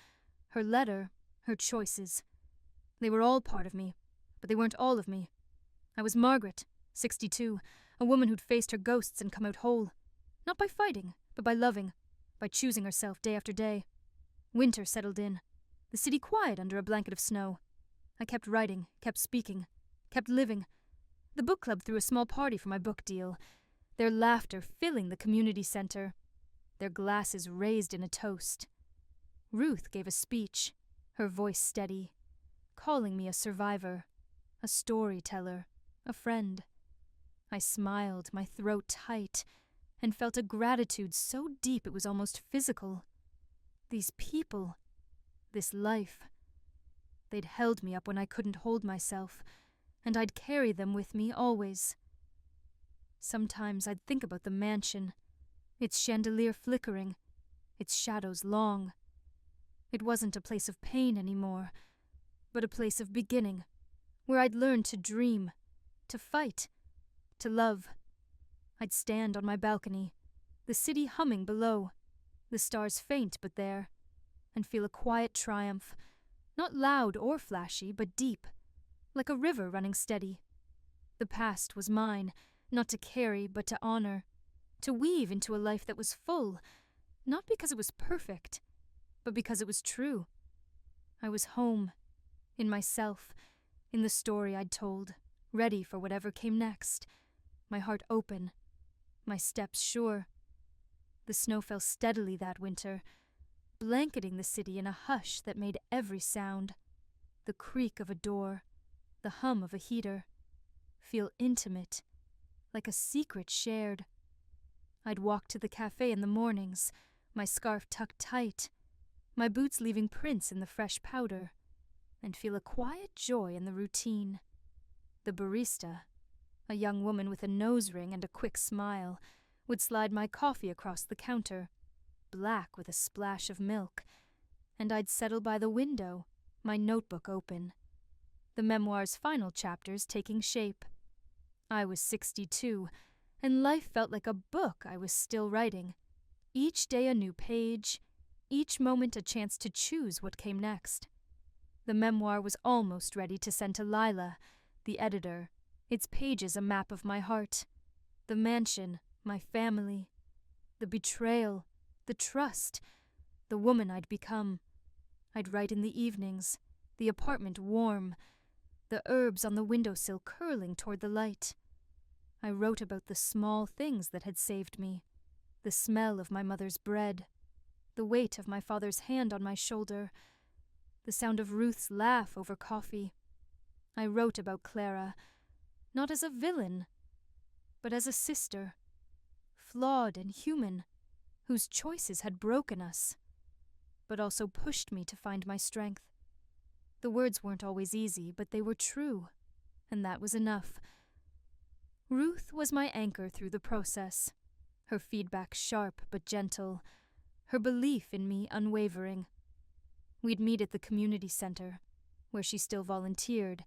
her letter, her choices. They were all part of me, but they weren't all of me. I was Margaret, 62, a woman who'd faced her ghosts and come out whole. Not by fighting, but by loving, by choosing herself day after day. Winter settled in, the city quiet under a blanket of snow. I kept writing, kept speaking, kept living. The book club threw a small party for my book deal, their laughter filling the community center, their glasses raised in a toast. Ruth gave a speech, her voice steady, calling me a survivor, a storyteller, a friend. I smiled, my throat tight, and felt a gratitude so deep it was almost physical. These people, this life, they'd held me up when I couldn't hold myself, and I'd carry them with me always. Sometimes I'd think about the mansion, its chandelier flickering, its shadows long. It wasn't a place of pain anymore, but a place of beginning, where I'd learned to dream, to fight, to love. I'd stand on my balcony, the city humming below, the stars faint but there, and feel a quiet triumph, not loud or flashy, but deep, like a river running steady. The past was mine, not to carry, but to honor, to weave into a life that was full, not because it was perfect, but because it was true. I was home, in myself, in the story I'd told, ready for whatever came next, my heart open, my steps sure. The snow fell steadily that winter, blanketing the city in a hush that made every sound, the creak of a door, the hum of a heater, feel intimate, like a secret shared. I'd walk to the cafe in the mornings, my scarf tucked tight, my boots leaving prints in the fresh powder, and feel a quiet joy in the routine. The barista, a young woman with a nose ring and a quick smile, would slide my coffee across the counter, black with a splash of milk, and I'd settle by the window, my notebook open, the memoir's final chapters taking shape. I was 62, and life felt like a book I was still writing, each day a new page, each moment a chance to choose what came next. The memoir was almost ready to send to Lila, the editor, its pages a map of my heart, the mansion, my family, the betrayal, the trust, the woman I'd become. I'd write in the evenings, the apartment warm, the herbs on the windowsill curling toward the light. I wrote about the small things that had saved me, the smell of my mother's bread, the weight of my father's hand on my shoulder, the sound of Ruth's laugh over coffee. I wrote about Clara, not as a villain, but as a sister, flawed and human, whose choices had broken us, but also pushed me to find my strength. The words weren't always easy, but they were true, and that was enough. Ruth was my anchor through the process, her feedback sharp but gentle, her belief in me unwavering. We'd meet at the community center, where she still volunteered,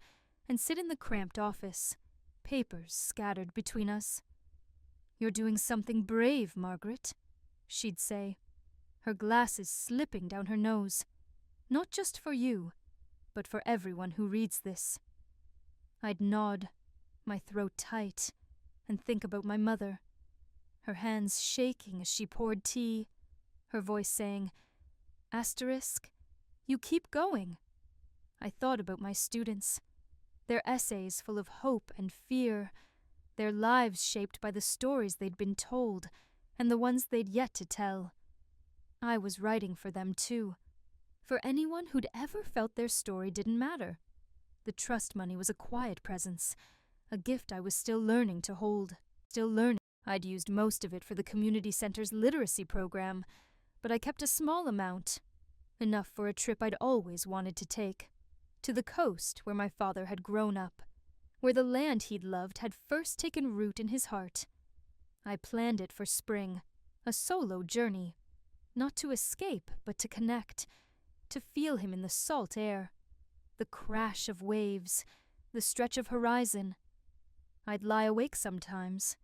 and sit in the cramped office, papers scattered between us. "You're doing something brave, Margaret," she'd say, her glasses slipping down her nose. "Not just for you, but for everyone who reads this." I'd nod, my throat tight, and think about my mother, her hands shaking as she poured tea, her voice saying, "Asterisk, you keep going." I thought about my students, their essays full of hope and fear, their lives shaped by the stories they'd been told and the ones they'd yet to tell. I was writing for them too, for anyone who'd ever felt their story didn't matter. The trust money was a quiet presence, a gift I was still learning to hold. I'd used most of it for the community center's literacy program, but I kept a small amount, enough for a trip I'd always wanted to take, to the coast where my father had grown up, where the land he'd loved had first taken root in his heart. I planned it for spring, A solo journey. Not to escape, but to connect. To feel him in the salt air. The crash of waves. The stretch of horizon. I'd lie awake sometimes,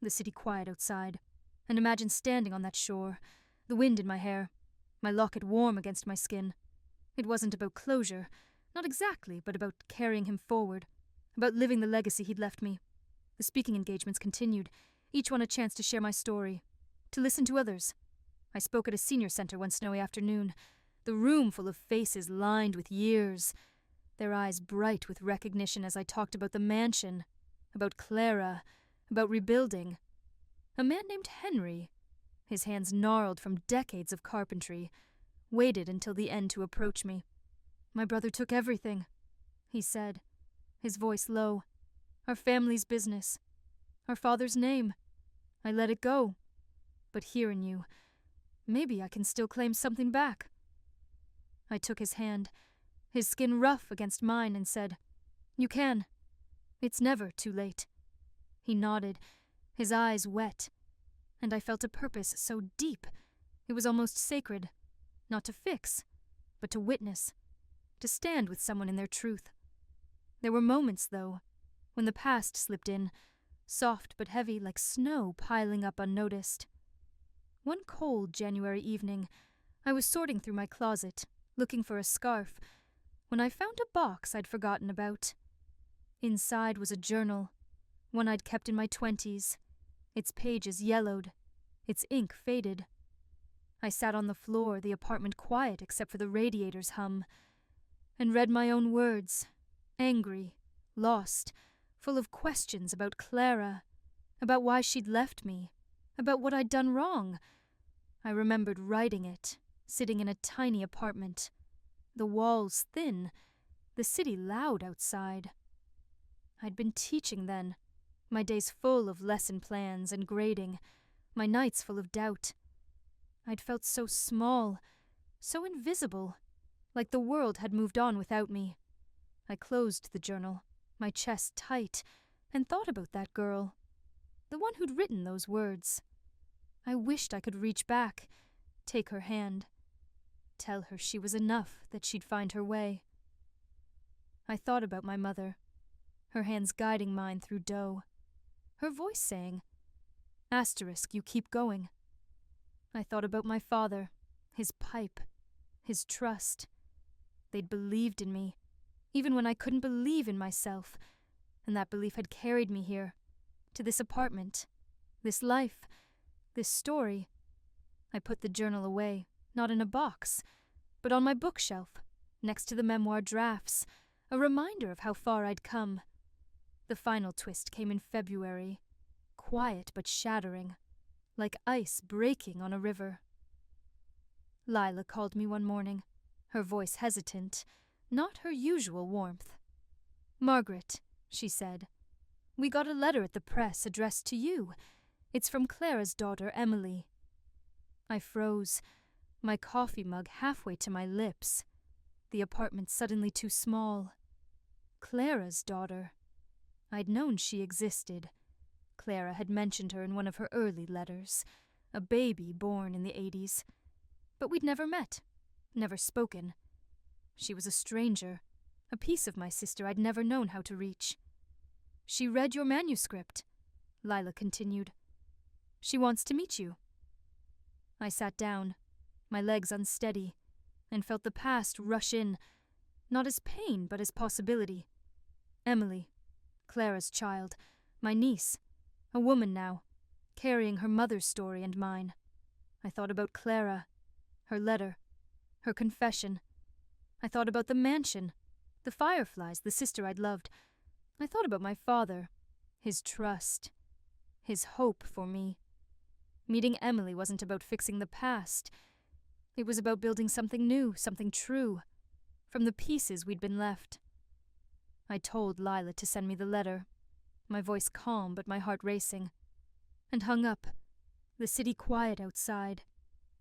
the city quiet outside, and imagine standing on that shore, the wind in my hair, my locket warm against my skin. It wasn't about closure, not exactly, but about carrying him forward, about living the legacy he'd left me. The speaking engagements continued, each one a chance to share my story, to listen to others. I spoke at a senior center one snowy afternoon, the room full of faces lined with years, their eyes bright with recognition as I talked about the mansion, about Clara, about rebuilding. A man named Henry, his hands gnarled from decades of carpentry, waited until the end to approach me. "My brother took everything," he said, his voice low. "Our family's business. Our father's name. I let it go. But hearing you, maybe I can still claim something back." I took his hand, his skin rough against mine, and said, "You can. It's never too late." He nodded, his eyes wet, and I felt a purpose so deep, it was almost sacred, not to fix, but to witness, to stand with someone in their truth. There were moments, though, when the past slipped in, soft but heavy like snow piling up unnoticed. One cold January evening, I was sorting through my closet, looking for a scarf, when I found a box I'd forgotten about. Inside was a journal, one I'd kept in my 20s, its pages yellowed, its ink faded. I sat on the floor, the apartment quiet except for the radiator's hum, and read my own words, angry, lost, full of questions about Clara, about why she'd left me, about what I'd done wrong. I remembered writing it, sitting in a tiny apartment, the walls thin, the city loud outside. I'd been teaching then, my days full of lesson plans and grading, my nights full of doubt. I'd felt so small, so invisible, like the world had moved on without me. I closed the journal, my chest tight, and thought about that girl, the one who'd written those words. I wished I could reach back, take her hand, tell her she was enough, that she'd find her way. I thought about my mother, her hands guiding mine through dough, her voice saying, "Asterisk, you keep going." I thought about my father, his pipe, his trust. They'd believed in me, even when I couldn't believe in myself, and that belief had carried me here, to this apartment, this life, this story. I put the journal away, not in a box, but on my bookshelf, next to the memoir drafts, a reminder of how far I'd come. The final twist came in February, quiet but shattering, like ice breaking on a river. Lila called me one morning, her voice hesitant, not her usual warmth. "Margaret," she said, "we got a letter at the press addressed to you. It's from Clara's daughter, Emily." I froze, my coffee mug halfway to my lips, the apartment suddenly too small. Clara's daughter. I'd known she existed. Clara had mentioned her in one of her early letters, a baby born in the 80s. But we'd never met, never spoken. She was a stranger, a piece of my sister I'd never known how to reach. "She read your manuscript," Lila continued. "She wants to meet you." I sat down, my legs unsteady, and felt the past rush in, not as pain but as possibility. Emily, Clara's child, my niece, a woman now, carrying her mother's story and mine. I thought about Clara, her letter, her confession. I thought about the mansion, the fireflies, the sister I'd loved. I thought about my father, his trust, his hope for me. Meeting Emily wasn't about fixing the past. It was about building something new, something true, from the pieces we'd been left. I told Lila to send me the letter, my voice calm but my heart racing, and hung up, the city quiet outside,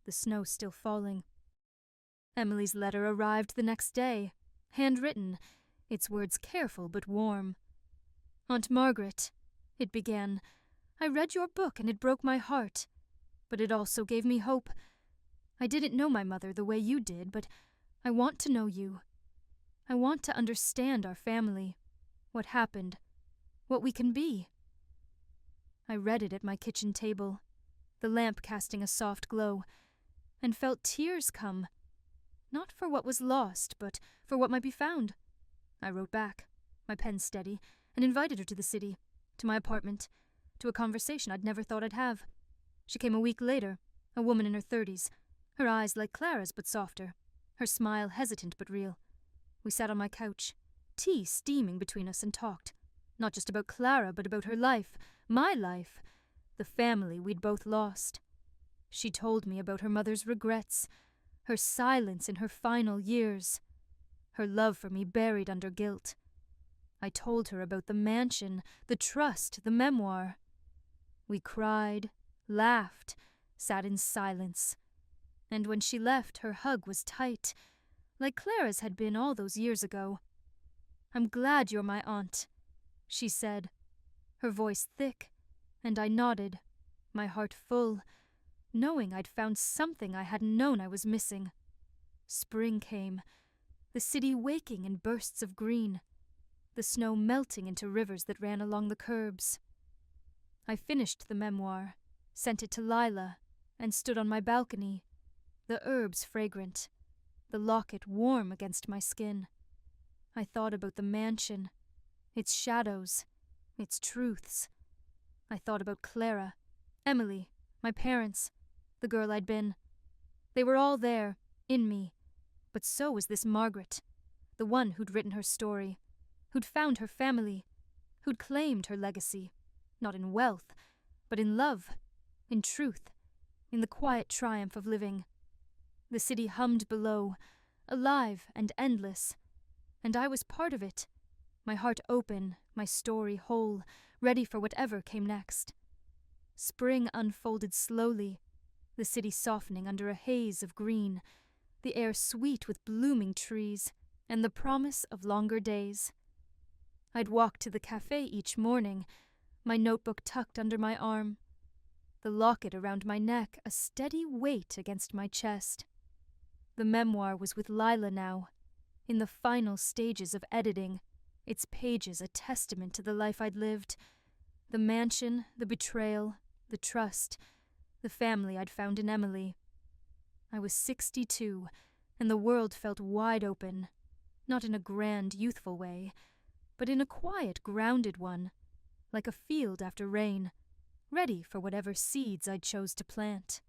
the snow still falling. Emily's letter arrived the next day, handwritten, its words careful but warm. "Aunt Margaret," it began, "I read your book and it broke my heart. but it also gave me hope. I didn't know my mother the way you did, but I want to know you. I want to understand our family, what happened, what we can be. I read it at my kitchen table, the lamp casting a soft glow, and felt tears come, not for what was lost, but for what might be found. I wrote back, my pen steady, and invited her to the city, to my apartment, to a conversation I'd never thought I'd have. She came a week later, a woman in her 30s, her eyes like Clara's but softer, her smile hesitant but real. We sat on my couch, tea steaming between us, and talked, not just about Clara, but about her life, my life, the family we'd both lost. She told me about her mother's regrets, her silence in her final years, her love for me buried under guilt. I told her about the mansion, the trust, the memoir. We cried, laughed, sat in silence. And when she left, her hug was tight, like Clara's had been all those years ago. "I'm glad you're my aunt," she said, her voice thick, and I nodded, my heart full, knowing I'd found something I hadn't known I was missing. Spring came, the city waking in bursts of green, the snow melting into rivers that ran along the curbs. I finished the memoir, sent it to Lila, and stood on my balcony, the herbs fragrant, the locket warm against my skin. I thought about the mansion, its shadows, its truths. I thought about Clara, Emily, my parents, the girl I'd been. They were all there, in me, but so was this Margaret, the one who'd written her story, who'd found her family, who'd claimed her legacy, not in wealth, but in love, in truth, in the quiet triumph of living. The city hummed below, alive and endless, and I was part of it, my heart open, my story whole, ready for whatever came next. Spring unfolded slowly, the city softening under a haze of green, the air sweet with blooming trees, and the promise of longer days. I'd walk to the cafe each morning, my notebook tucked under my arm, the locket around my neck a steady weight against my chest. The memoir was with Lila now, in the final stages of editing, its pages a testament to the life I'd lived, the mansion, the betrayal, the trust, the family I'd found in Emily. I was 62, and the world felt wide open, not in a grand, youthful way, but in a quiet, grounded one, like a field after rain, ready for whatever seeds I chose to plant.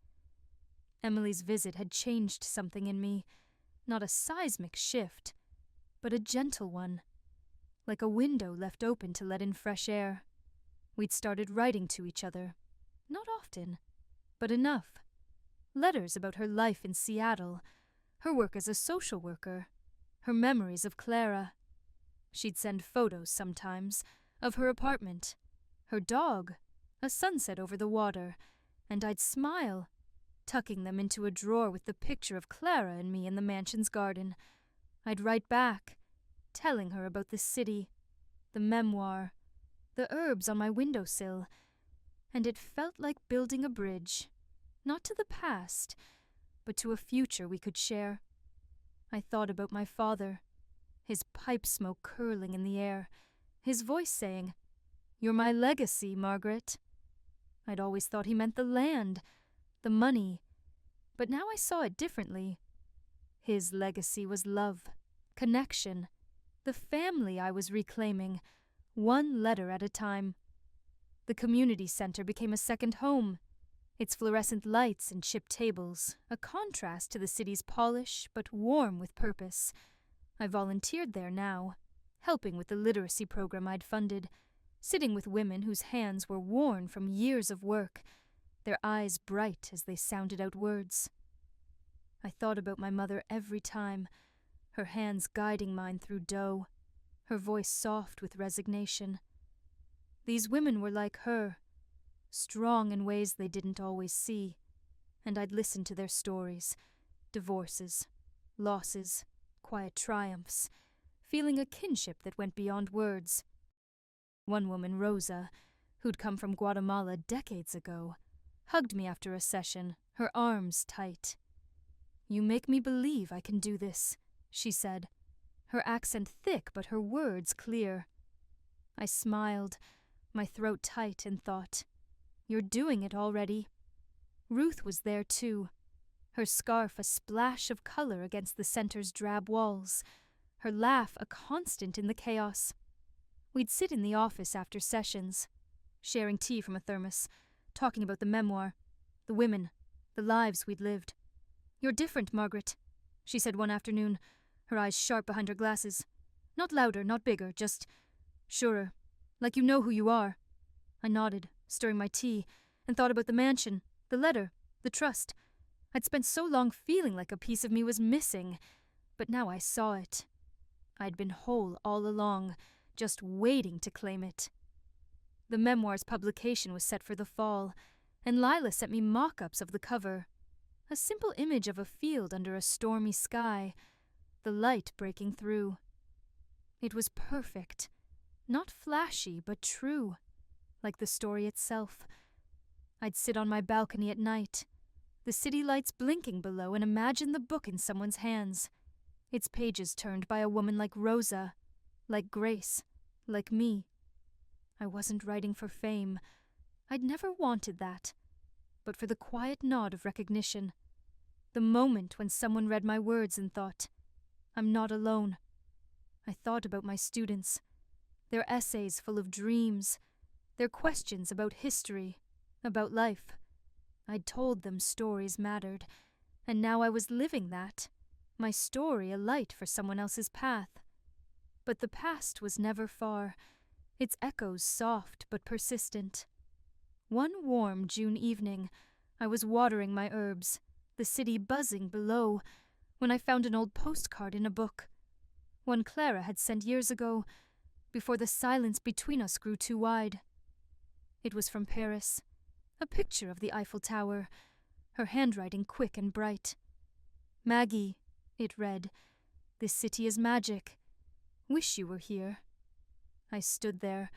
Emily's visit had changed something in me, not a seismic shift, but a gentle one, like a window left open to let in fresh air. We'd started writing to each other, not often, but enough. Letters about her life in Seattle, her work as a social worker, her memories of Clara. She'd send photos sometimes, of her apartment, her dog, a sunset over the water, and I'd smile, tucking them into a drawer with the picture of Clara and me in the mansion's garden. I'd write back, telling her about the city, the memoir, the herbs on my windowsill, and it felt like building a bridge, not to the past, but to a future we could share. I thought about my father, his pipe smoke curling in the air, his voice saying, "You're my legacy, Margaret." I'd always thought he meant the land, the money, but now I saw it differently. His legacy was love, connection, the family I was reclaiming, one letter at a time. The community center became a second home, its fluorescent lights and chipped tables, a contrast to the city's polish, but warm with purpose. I volunteered there now, helping with the literacy program I'd funded, sitting with women whose hands were worn from years of work, their eyes bright as they sounded out words. I thought about my mother every time, her hands guiding mine through dough, her voice soft with resignation. These women were like her, strong in ways they didn't always see, and I'd listen to their stories, divorces, losses, quiet triumphs, feeling a kinship that went beyond words. One woman, Rosa, who'd come from Guatemala decades ago, hugged me after a session, her arms tight. "You make me believe I can do this," she said, her accent thick but her words clear. I smiled, my throat tight, and thought, "You're doing it already." Ruth was there too, her scarf a splash of color against the center's drab walls, her laugh a constant in the chaos. We'd sit in the office after sessions, sharing tea from a thermos, talking about the memoir, the women, the lives we'd lived. "You're different, Margaret," she said one afternoon, her eyes sharp behind her glasses. "Not louder, not bigger, just surer, like you know who you are." I nodded, stirring my tea, and thought about the mansion, the letter, the trust. I'd spent so long feeling like a piece of me was missing, but now I saw it. I'd been whole all along, just waiting to claim it. The memoir's publication was set for the fall, and Lila sent me mock-ups of the cover. A simple image of a field under a stormy sky, the light breaking through. It was perfect, not flashy, but true, like the story itself. I'd sit on my balcony at night, the city lights blinking below, and imagine the book in someone's hands, its pages turned by a woman like Rosa, like Grace, like me. I wasn't writing for fame. I'd never wanted that, but for the quiet nod of recognition. The moment when someone read my words and thought, "I'm not alone." I thought about my students, their essays full of dreams, their questions about history, about life. I'd told them stories mattered, and now I was living that, my story a light for someone else's path. But the past was never far, its echoes soft but persistent. One warm June evening, I was watering my herbs, the city buzzing below, when I found an old postcard in a book. One Clara had sent years ago, before the silence between us grew too wide. It was from Paris, a picture of the Eiffel Tower, her handwriting quick and bright. "Maggie," it read, "this city is magic. Wish you were here." I stood there,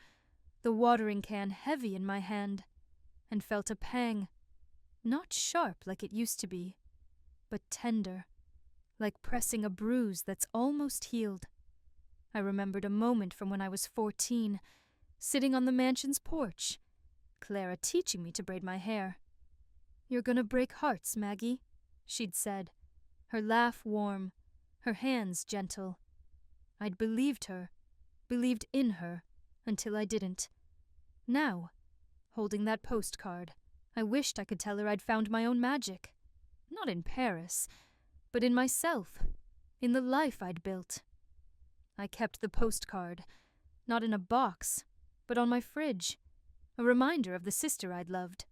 the watering can heavy in my hand, and felt a pang, not sharp like it used to be, but tender, like pressing a bruise that's almost healed. I remembered a moment from when I was 14, sitting on the mansion's porch, Clara teaching me to braid my hair. "You're gonna break hearts, Maggie," she'd said, her laugh warm, her hands gentle. I'd believed her, believed in her, until I didn't. Now, holding that postcard, I wished I could tell her I'd found my own magic. Not in Paris, but in myself, in the life I'd built. I kept the postcard, not in a box, but on my fridge, a reminder of the sister I'd loved,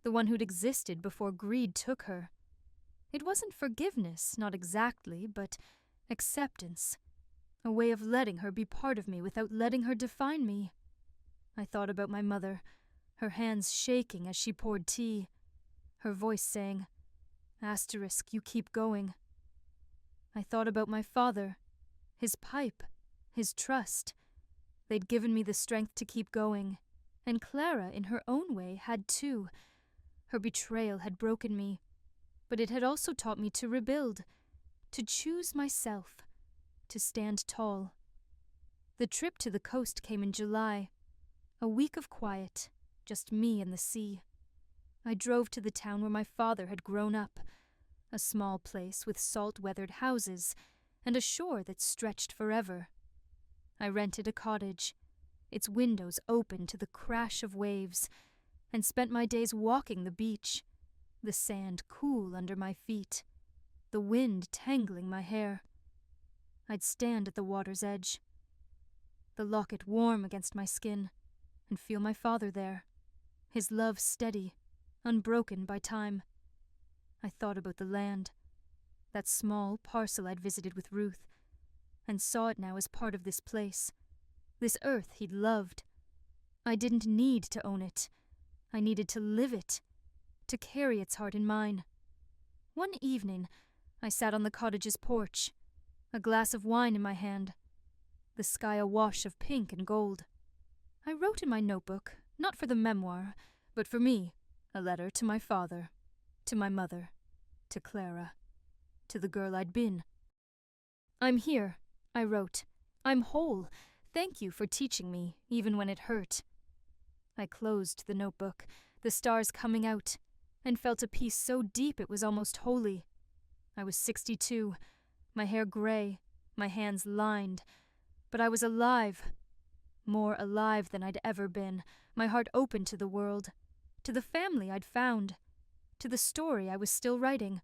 the one who'd existed before greed took her. It wasn't forgiveness, not exactly, but acceptance, a way of letting her be part of me without letting her define me. I thought about my mother, her hands shaking as she poured tea, her voice saying, "Asterisk, you keep going." I thought about my father, his pipe, his trust. They'd given me the strength to keep going, and Clara, in her own way, had too. Her betrayal had broken me, but it had also taught me to rebuild, to choose myself, to stand tall. The trip to the coast came in July, a week of quiet, just me and the sea. I drove to the town where my father had grown up, a small place with salt-weathered houses and a shore that stretched forever. I rented a cottage, its windows open to the crash of waves, and spent my days walking the beach, the sand cool under my feet, the wind tangling my hair. I'd stand at the water's edge, the locket warm against my skin, and feel my father there, his love steady, unbroken by time. I thought about the land, that small parcel I'd visited with Ruth, and saw it now as part of this place, this earth he'd loved. I didn't need to own it. I needed to live it, to carry its heart in mine. One evening, I sat on the cottage's porch, a glass of wine in my hand, the sky awash of pink and gold. I wrote in my notebook, not for the memoir, but for me, A letter to my father, to my mother, to Clara, to the girl I'd been. "I'm here," I wrote. "I'm whole. Thank you for teaching me, even when it hurt." I closed the notebook, the stars coming out, and felt a peace so deep it was almost holy. I was 62, my hair gray, my hands lined, but I was alive. More alive than I'd ever been, my heart open to the world, to the family I'd found, to the story I was still writing.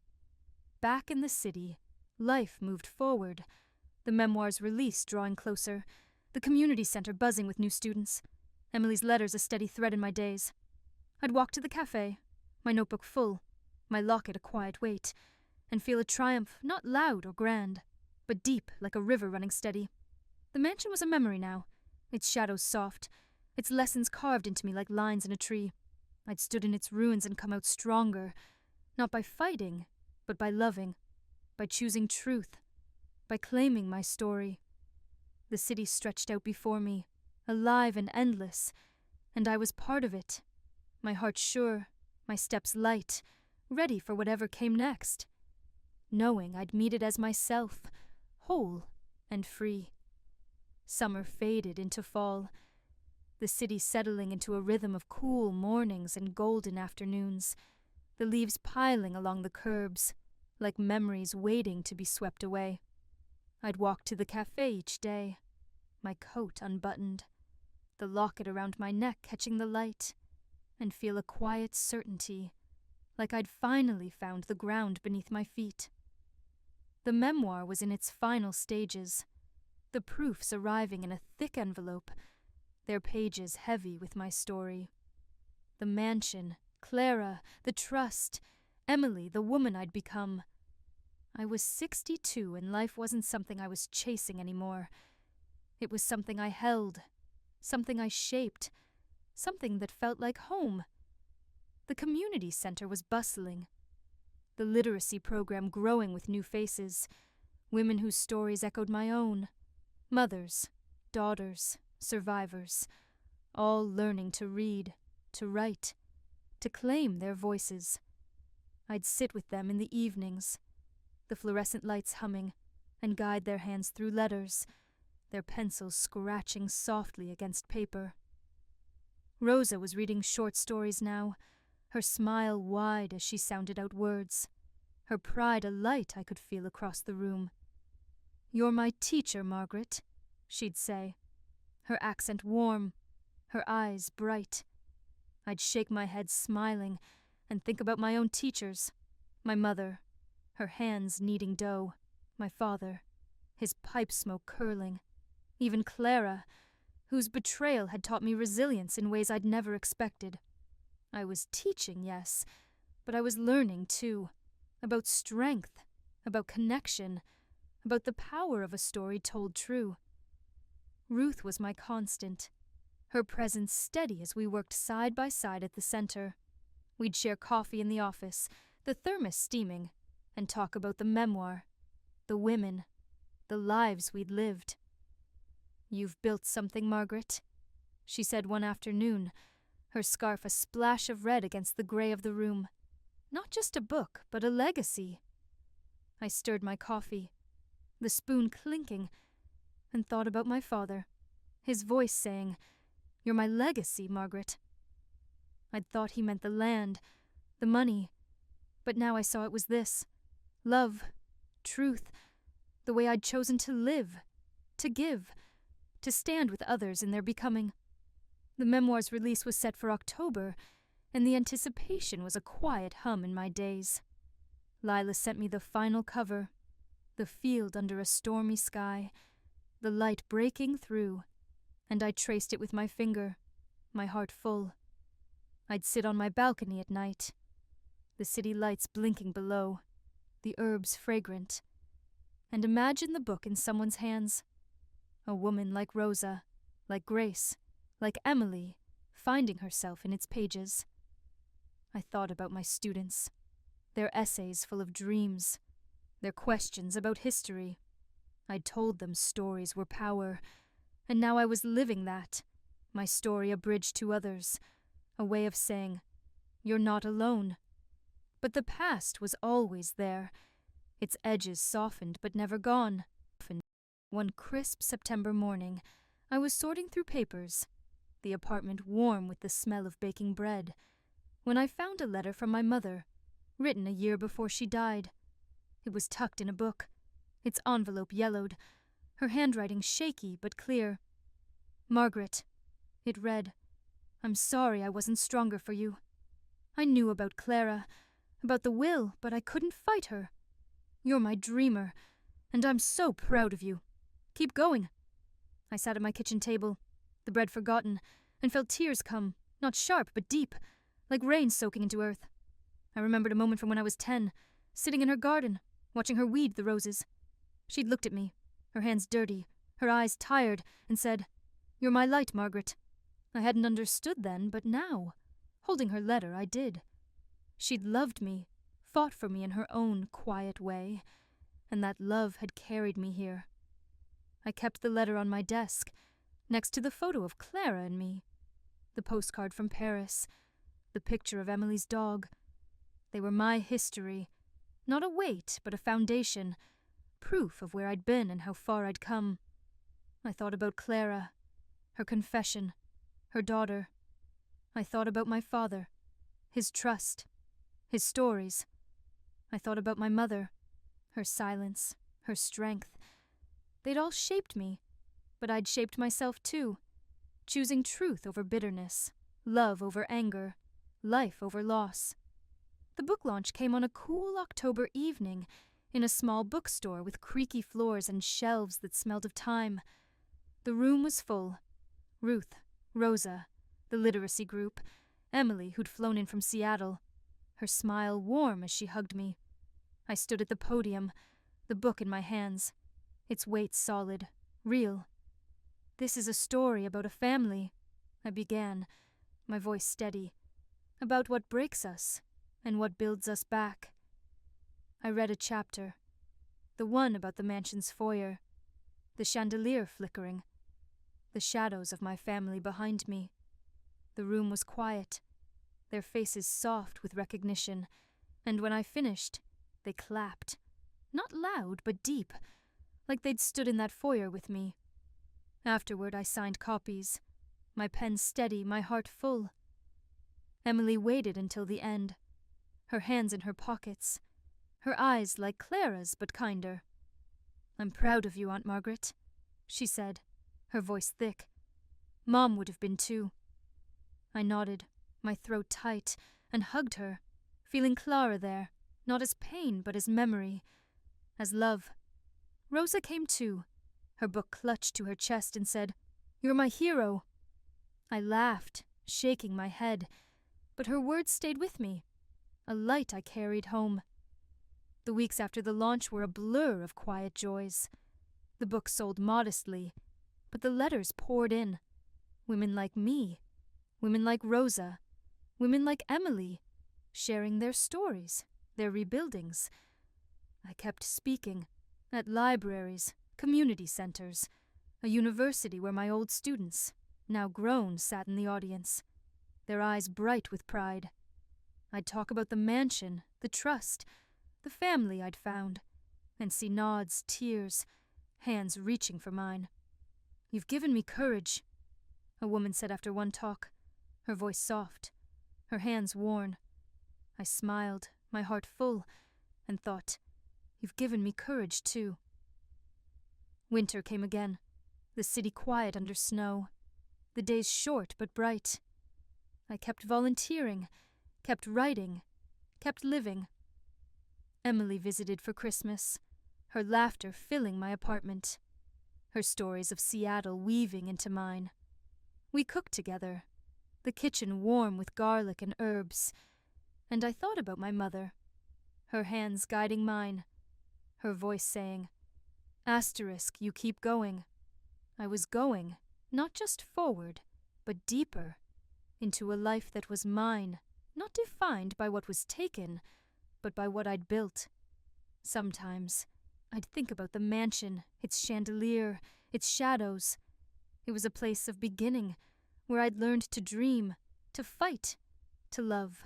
Back in the city, life moved forward, the memoir's release drawing closer, the community center buzzing with new students, Emily's letters a steady thread in my days. I'd walk to the cafe, my notebook full, my locket a quiet weight, and feel a triumph not loud or grand, but deep like a river running steady. The mansion was a memory now, its shadows soft, its lessons carved into me like lines in a tree. I'd stood in its ruins and come out stronger, not by fighting, but by loving, by choosing truth, by claiming my story. The city stretched out before me, alive and endless, and I was part of it, my heart sure, my steps light, ready for whatever came next, knowing I'd meet it as myself, whole and free. Summer faded into fall, the city settling into a rhythm of cool mornings and golden afternoons, the leaves piling along the curbs, like memories waiting to be swept away. I'd walk to the cafe each day, my coat unbuttoned, the locket around my neck catching the light, and feel a quiet certainty, like I'd finally found the ground beneath my feet. The memoir was in its final stages, the proofs arriving in a thick envelope, their pages heavy with my story. The mansion, Clara, the trust, Emily, the woman I'd become. I was 62 and life wasn't something I was chasing anymore. It was something I held, something I shaped, something that felt like home. The community center was bustling, the literacy program growing with new faces, women whose stories echoed my own, mothers, daughters, survivors, all learning to read, to write, to claim their voices. I'd sit with them in the evenings, the fluorescent lights humming, and guide their hands through letters, their pencils scratching softly against paper. Rosa was reading short stories now, her smile wide as she sounded out words, her pride a light I could feel across the room. "You're my teacher, Margaret," she'd say, her accent warm, her eyes bright. I'd shake my head smiling and think about my own teachers, my mother, her hands kneading dough, my father, his pipe smoke curling, even Clara, whose betrayal had taught me resilience in ways I'd never expected. I was teaching, yes, but I was learning too, about strength, about connection, about the power of a story told true. Ruth was my constant, her presence steady as we worked side by side at the center. We'd share coffee in the office, the thermos steaming, and talk about the memoir, the women, the lives we'd lived. "You've built something, Margaret," she said one afternoon, her scarf a splash of red against the gray of the room. "Not just a book, but a legacy." I stirred my coffee, the spoon clinking, and thought about my father, his voice saying, "You're my legacy, Margaret." I'd thought he meant the land, the money, but now I saw it was this: love, truth, the way I'd chosen to live, to give, to stand with others in their becoming. The memoir's release was set for October, and the anticipation was a quiet hum in my days. Lila sent me the final cover, the field under a stormy sky, the light breaking through, and I traced it with my finger, my heart full. I'd sit on my balcony at night, the city lights blinking below, the herbs fragrant, and imagine the book in someone's hands. A woman like Rosa, like Grace, like Emily, finding herself in its pages. I thought about my students, their essays full of dreams, their questions about history. I'd told them stories were power, and now I was living that, my story a bridge to others, a way of saying, you're not alone. But the past was always there, its edges softened but never gone. One crisp September morning, I was sorting through papers, the apartment warm with the smell of baking bread, when I found a letter from my mother, written a year before she died. It was tucked in a book, its envelope yellowed, her handwriting shaky but clear. "Margaret," it read, "I'm sorry I wasn't stronger for you. I knew about Clara, about the will, but I couldn't fight her. You're my dreamer, and I'm so proud of you. Keep going." I sat at my kitchen table, the bread forgotten, and felt tears come, not sharp but deep, like rain soaking into earth. I remembered a moment from when I was 10, sitting in her garden, watching her weed the roses. She'd looked at me, her hands dirty, her eyes tired, and said, "You're my light, Margaret." I hadn't understood then, but now, holding her letter, I did. She'd loved me, fought for me in her own quiet way, and that love had carried me here. I kept the letter on my desk, next to the photo of Clara and me, the postcard from Paris, the picture of Emily's dog. They were my history, not a weight, but a foundation, proof of where I'd been and how far I'd come. I thought about Clara, her confession, her daughter. I thought about my father, his trust, his stories. I thought about my mother, her silence, her strength. They'd all shaped me, but I'd shaped myself too, choosing truth over bitterness, love over anger, life over loss. The book launch came on a cool October evening in a small bookstore with creaky floors and shelves that smelled of time. The room was full. Ruth, Rosa, the literacy group, Emily, who'd flown in from Seattle, her smile warm as she hugged me. I stood at the podium, the book in my hands, its weight solid, real. "This is a story about a family," I began, my voice steady, "about what breaks us and what builds us back." I read a chapter, the one about the mansion's foyer, the chandelier flickering, the shadows of my family behind me. The room was quiet, their faces soft with recognition, and when I finished, they clapped. Not loud, but deep, like they'd stood in that foyer with me. Afterward, I signed copies, my pen steady, my heart full. Emily waited until the end, her hands in her pockets, her eyes like Clara's but kinder. "I'm proud of you, Aunt Margaret," she said, her voice thick. "Mom would have been too." I nodded, my throat tight, and hugged her, feeling Clara there, not as pain but as memory, as love. Rosa came too, her book clutched to her chest and said, "You're my hero." I laughed, shaking my head, but her words stayed with me, a light I carried home. The weeks after the launch were a blur of quiet joys. The book sold modestly, but the letters poured in. Women like me, women like Rosa, women like Emily, sharing their stories, their rebuildings. I kept speaking, at libraries, community centers, a university where my old students, now grown, sat in the audience, their eyes bright with pride. I'd talk about the mansion, the trust, the family I'd found, and see nods, tears, hands reaching for mine. "You've given me courage," a woman said after one talk, her voice soft, her hands worn. I smiled, my heart full, and thought, "You've given me courage too." Winter came again, the city quiet under snow, the days short but bright. I kept volunteering, kept writing, kept living. Emily visited for Christmas, her laughter filling my apartment, her stories of Seattle weaving into mine. We cooked together, the kitchen warm with garlic and herbs, and I thought about my mother, her hands guiding mine, her voice saying, "Asterisk, you keep going." I was going, not just forward, but deeper, into a life that was mine, not defined by what was taken, but by what I'd built. Sometimes I'd think about the mansion, its chandelier, its shadows. It was a place of beginning, where I'd learned to dream, to fight, to love.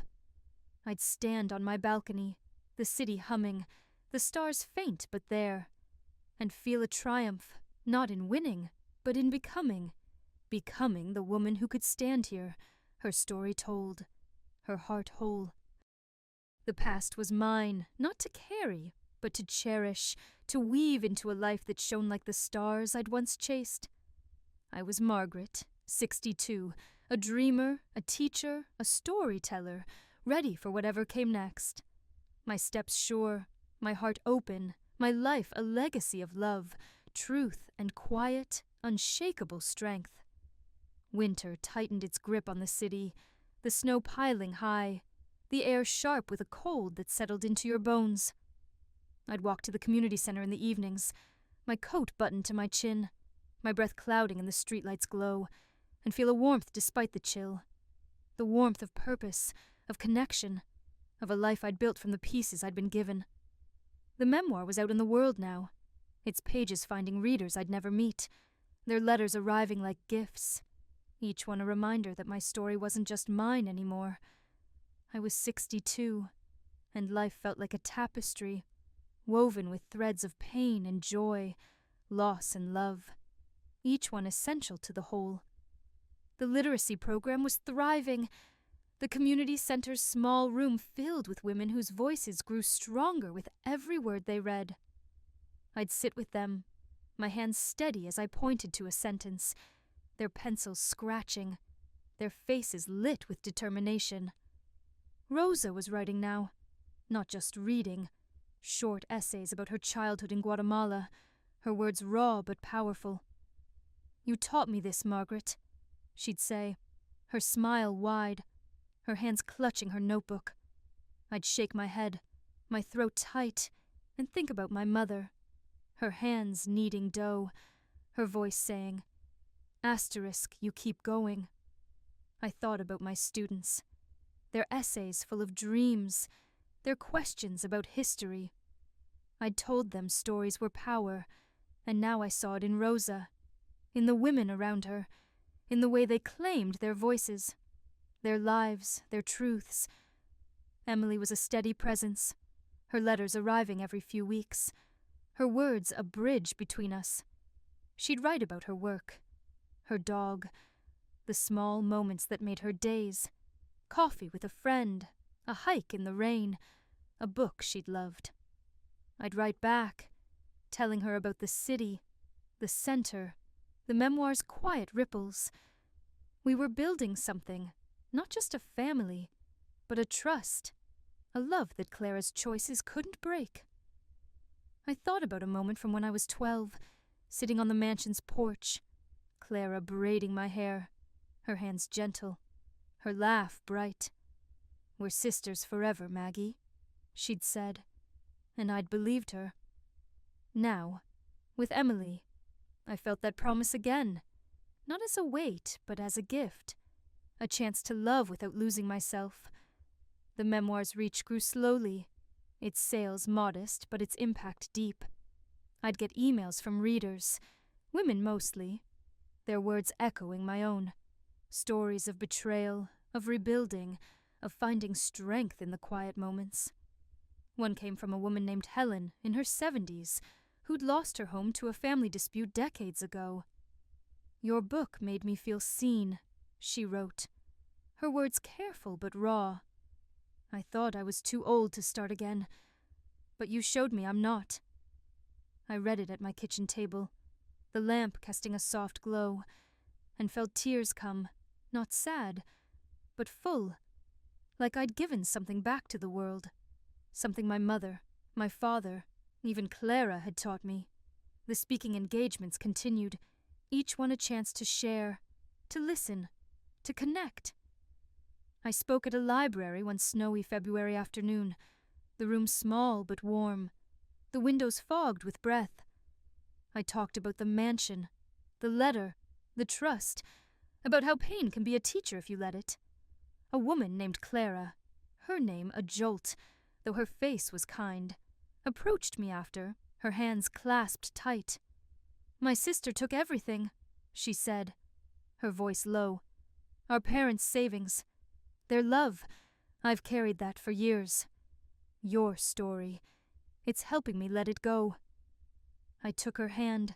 I'd stand on my balcony, the city humming, the stars faint but there, and feel a triumph, not in winning, but in becoming the woman who could stand here, her story told, her heart whole. The past was mine, not to carry, but to cherish, to weave into a life that shone like the stars I'd once chased. I was Margaret, 62, a dreamer, a teacher, a storyteller, ready for whatever came next. My steps sure, my heart open, my life a legacy of love, truth, and quiet, unshakable strength. Winter tightened its grip on the city, the snow piling high, the air sharp with a cold that settled into your bones. I'd walk to the community center in the evenings, my coat buttoned to my chin, my breath clouding in the streetlight's glow, and feel a warmth despite the chill. The warmth of purpose, of connection, of a life I'd built from the pieces I'd been given. The memoir was out in the world now, its pages finding readers I'd never meet, their letters arriving like gifts, each one a reminder that my story wasn't just mine anymore. I was 62, and life felt like a tapestry, woven with threads of pain and joy, loss and love, each one essential to the whole. The literacy program was thriving, the community center's small room filled with women whose voices grew stronger with every word they read. I'd sit with them, my hands steady as I pointed to a sentence, their pencils scratching, their faces lit with determination. Rosa was writing now, not just reading, short essays about her childhood in Guatemala, her words raw but powerful. "You taught me this, Margaret," she'd say, her smile wide, her hands clutching her notebook. I'd shake my head, my throat tight, and think about my mother, her hands kneading dough, her voice saying, "Asterisk, you keep going." I thought about my students, their essays full of dreams, their questions about history. I'd told them stories were power, and now I saw it in Rosa, in the women around her, in the way they claimed their voices, their lives, their truths. Emily was a steady presence, her letters arriving every few weeks, her words a bridge between us. She'd write about her work, her dog, the small moments that made her days, coffee with a friend, a hike in the rain, a book she'd loved. I'd write back, telling her about the city, the center, the memoir's quiet ripples. We were building something, not just a family, but a trust, a love that Clara's choices couldn't break. I thought about a moment from when I was 12, sitting on the mansion's porch, Clara braiding my hair, her hands gentle, her laugh bright. "We're sisters forever, Maggie," she'd said, and I'd believed her. Now, with Emily, I felt that promise again, not as a weight, but as a gift, a chance to love without losing myself. The memoir's reach grew slowly, its sales modest, but its impact deep. I'd get emails from readers, women mostly, their words echoing my own. Stories of betrayal, of rebuilding, of finding strength in the quiet moments. One came from a woman named Helen, in her 70s, who'd lost her home to a family dispute decades ago. "Your book made me feel seen," she wrote, her words careful but raw. "I thought I was too old to start again, but you showed me I'm not." I read it at my kitchen table, the lamp casting a soft glow, and felt tears come, not sad, but full, like I'd given something back to the world, something my mother, my father, even Clara had taught me. The speaking engagements continued, each one a chance to share, to listen, to connect. I spoke at a library one snowy February afternoon, the room small but warm, the windows fogged with breath. I talked about the mansion, the letter, the trust, about how pain can be a teacher if you let it. A woman named Clara, her name a jolt, though her face was kind, approached me after, her hands clasped tight. "My sister took everything," she said, her voice low. "Our parents' savings, their love, I've carried that for years. Your story. It's helping me let it go. I took her hand,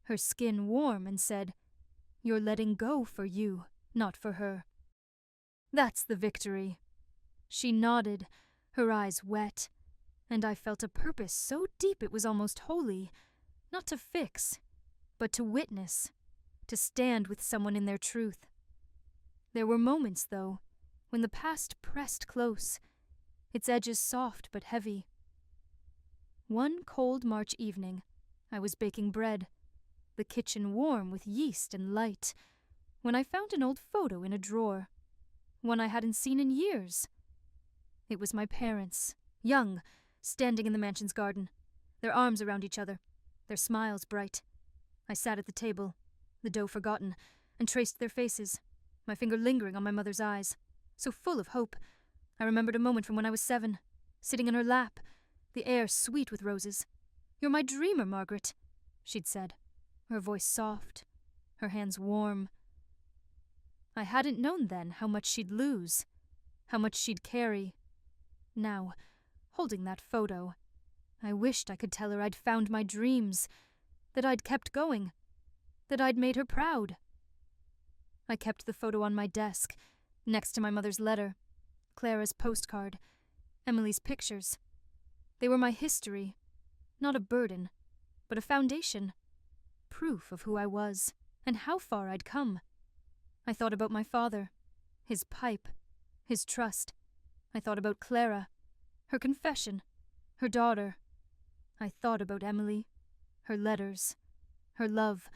her skin warm, and said, "You're letting go for you, not for her." That's the victory. She nodded, her eyes wet, and I felt a purpose so deep it was almost holy, not to fix, but to witness, to stand with someone in their truth. There were moments, though, when the past pressed close, its edges soft but heavy. One cold March evening, I was baking bread, the kitchen warm with yeast and light, when I found an old photo in a drawer, one I hadn't seen in years. It was my parents, young, standing in the mansion's garden, their arms around each other, their smiles bright. I sat at the table, the dough forgotten, and traced their faces, my finger lingering on my mother's eyes, so full of hope. I remembered a moment from when I was 7, sitting in her lap, the air sweet with roses. "You're my dreamer, Margaret," she'd said, her voice soft, her hands warm. I hadn't known then how much she'd lose, how much she'd carry. Now, holding that photo, I wished I could tell her I'd found my dreams, that I'd kept going, that I'd made her proud. I kept the photo on my desk, next to my mother's letter, Clara's postcard, Emily's pictures. They were my history, not a burden, but a foundation, proof of who I was and how far I'd come. I thought about my father, his pipe, his trust. I thought about Clara, her confession, her daughter. I thought about Emily, her letters, her love.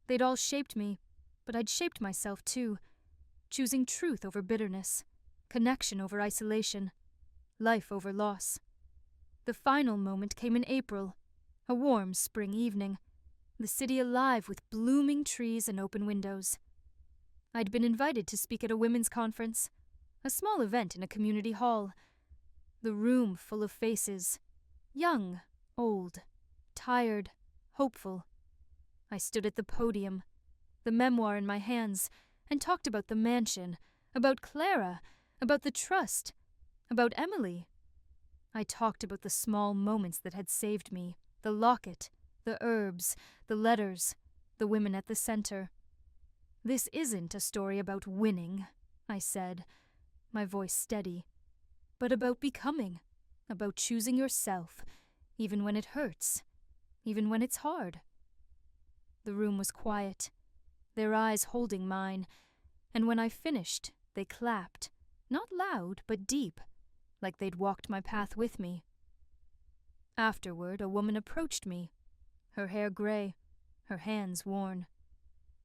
They'd all shaped me, but I'd shaped myself too, choosing truth over bitterness, connection over isolation, life over loss. The final moment came in April, a warm spring evening, the city alive with blooming trees and open windows. I'd been invited to speak at a women's conference, a small event in a community hall. The room full of faces, young, old, tired, hopeful. I stood at the podium, the memoir in my hands, and talked about the mansion, about Clara, about the trust, about Emily. I talked about the small moments that had saved me, the locket, the herbs, the letters, the women at the center. "This isn't a story about winning," I said, my voice steady, "but about becoming, about choosing yourself, even when it hurts, even when it's hard." The room was quiet, their eyes holding mine, and when I finished, they clapped, not loud, but deep, like they'd walked my path with me. Afterward, a woman approached me, her hair gray, her hands worn.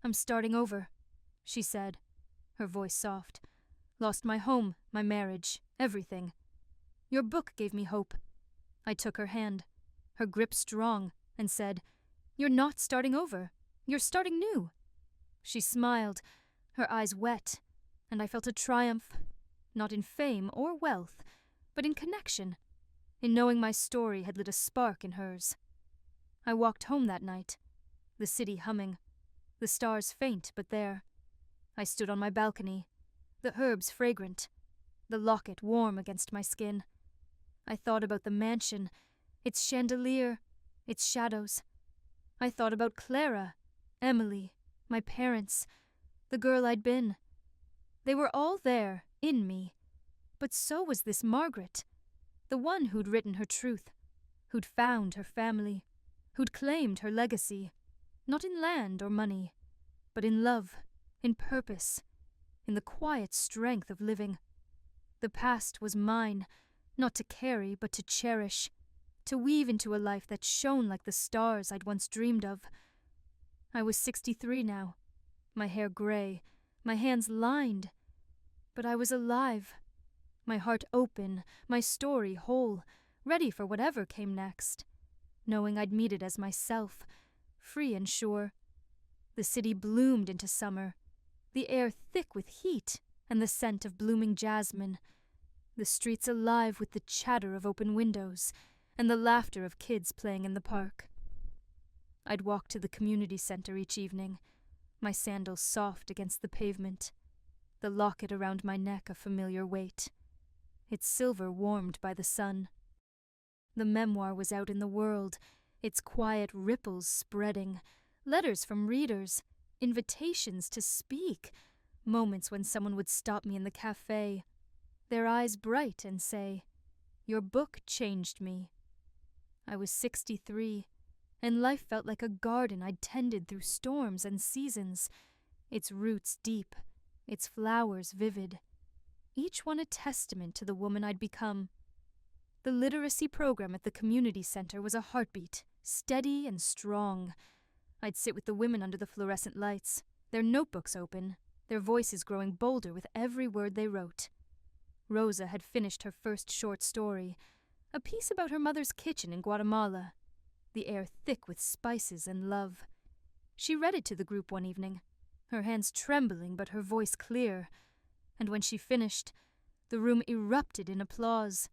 "I'm starting over," she said, her voice soft. "Lost my home, my marriage, everything. Your book gave me hope." I took her hand, her grip strong, and said, "You're not starting over. You're starting new." She smiled, her eyes wet, and I felt a triumph, not in fame or wealth, but in connection, in knowing my story had lit a spark in hers. I walked home that night, the city humming, the stars faint but there. I stood on my balcony, the herbs fragrant, the locket warm against my skin. I thought about the mansion, its chandelier, its shadows. I thought about Clara, Emily, my parents, the girl I'd been. They were all there, in me, but so was this Margaret, the one who'd written her truth, who'd found her family, who'd claimed her legacy, not in land or money, but in love, in purpose, in the quiet strength of living. The past was mine, not to carry but to cherish, to weave into a life that shone like the stars I'd once dreamed of. I was 63 now, my hair gray, my hands lined, but I was alive, my heart open, my story whole, ready for whatever came next, knowing I'd meet it as myself, free and sure. The city bloomed into summer, the air thick with heat and the scent of blooming jasmine, the streets alive with the chatter of open windows and the laughter of kids playing in the park. I'd walk to the community center each evening, my sandals soft against the pavement, the locket around my neck a familiar weight, its silver warmed by the sun. The memoir was out in the world, its quiet ripples spreading, letters from readers, invitations to speak, moments when someone would stop me in the cafe, their eyes bright and say, "Your book changed me." I was 63, and life felt like a garden I'd tended through storms and seasons, its roots deep, its flowers vivid, each one a testament to the woman I'd become. The literacy program at the community center was a heartbeat, steady and strong. I'd sit with the women under the fluorescent lights, their notebooks open, their voices growing bolder with every word they wrote. Rosa had finished her first short story, a piece about her mother's kitchen in Guatemala, the air thick with spices and love. She read it to the group one evening, her hands trembling but her voice clear, and when she finished, the room erupted in applause,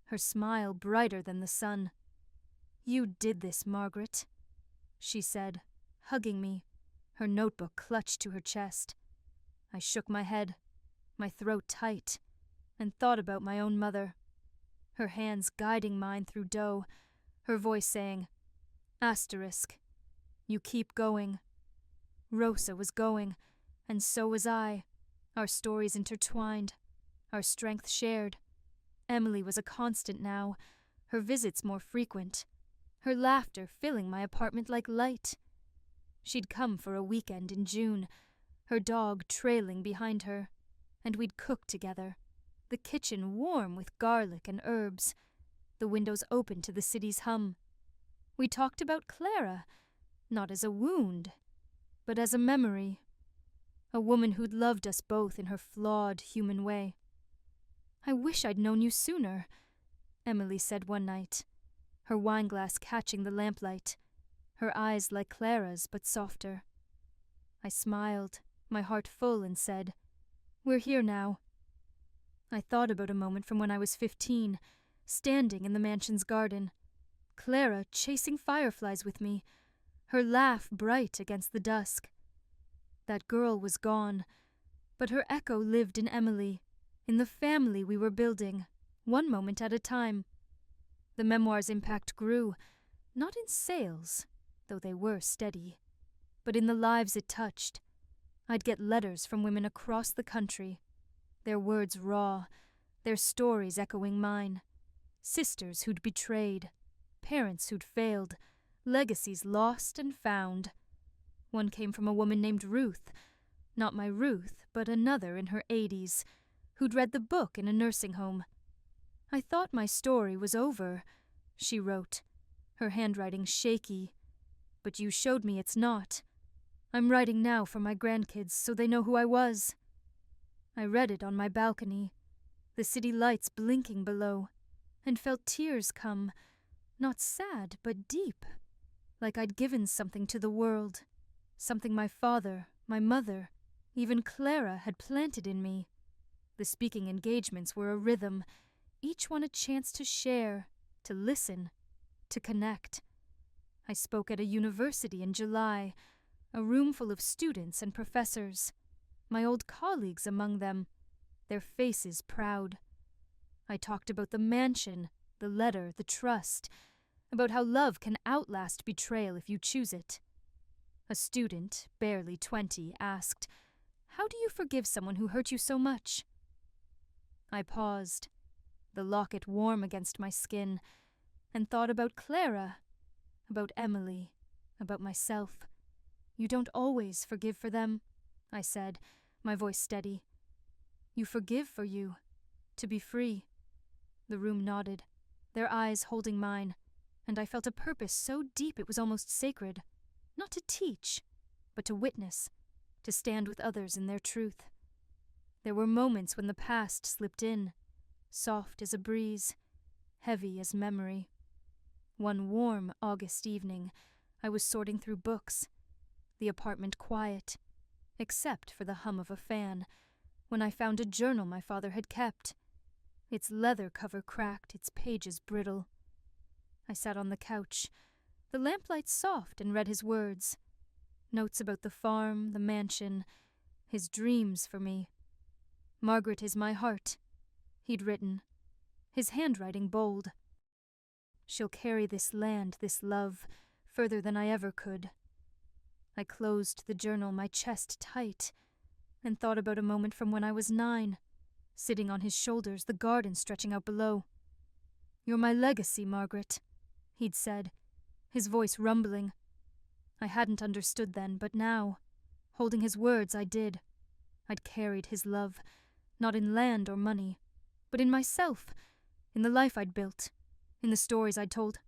her smile brighter than the sun. "You did this, Margaret," she said, hugging me, her notebook clutched to her chest. I shook my head, my throat tight, and thought about my own mother, her hands guiding mine through dough, her voice saying, "Asterisk, you keep going." Rosa was going, and so was I, our stories intertwined, our strength shared. Emily was a constant now, her visits more frequent, her laughter filling my apartment like light. She'd come for a weekend in June, her dog trailing behind her, and we'd cook together, the kitchen warm with garlic and herbs, the windows open to the city's hum. We talked about Clara, not as a wound, but as a memory, a woman who'd loved us both in her flawed human way. "I wish I'd known you sooner," Emily said one night, her wineglass catching the lamplight, her eyes like Clara's but softer. I smiled, my heart full, and said, "We're here now." I thought about a moment from when I was 15, standing in the mansion's garden, Clara chasing fireflies with me, her laugh bright against the dusk. That girl was gone, but her echo lived in Emily, in the family we were building, one moment at a time. The memoir's impact grew, not in sales, though they were steady, but in the lives it touched. I'd get letters from women across the country, their words raw, their stories echoing mine. Sisters who'd betrayed, parents who'd failed, legacies lost and found. One came from a woman named Ruth, not my Ruth, but another in her 80s, who'd read the book in a nursing home. "I thought my story was over," she wrote, her handwriting shaky, "but you showed me it's not. I'm writing now for my grandkids so they know who I was." I read it on my balcony, the city lights blinking below, and felt tears come, not sad but deep, like I'd given something to the world, something my father, my mother, even Clara had planted in me. The speaking engagements were a rhythm, each one a chance to share, to listen, to connect. I spoke at a university in July, a room full of students and professors, my old colleagues among them, their faces proud. I talked about the mansion, the letter, the trust, about how love can outlast betrayal if you choose it. A student, barely 20, asked, "How do you forgive someone who hurt you so much?" I paused, the locket warm against my skin, and thought about Clara, about Emily, about myself. "You don't always forgive for them," I said, my voice steady. "You forgive for you, to be free." The room nodded, their eyes holding mine, and I felt a purpose so deep it was almost sacred, not to teach, but to witness, to stand with others in their truth. There were moments when the past slipped in, soft as a breeze, heavy as memory. One warm August evening, I was sorting through books, the apartment quiet, except for the hum of a fan, when I found a journal my father had kept. Its leather cover cracked, its pages brittle. I sat on the couch, the lamplight soft, and read his words. Notes about the farm, the mansion, his dreams for me. "Margaret is my heart," he'd written, his handwriting bold. She'll carry this land, this love, further than I ever could. I closed the journal, my chest tight, and thought about a moment from when I was 9, sitting on his shoulders, the garden stretching out below. "You're my legacy, Margaret," he'd said, his voice rumbling. I hadn't understood then, but now, holding his words, I did. I'd carried his love, not in land or money, but in myself, in the life I'd built, in the stories I'd told.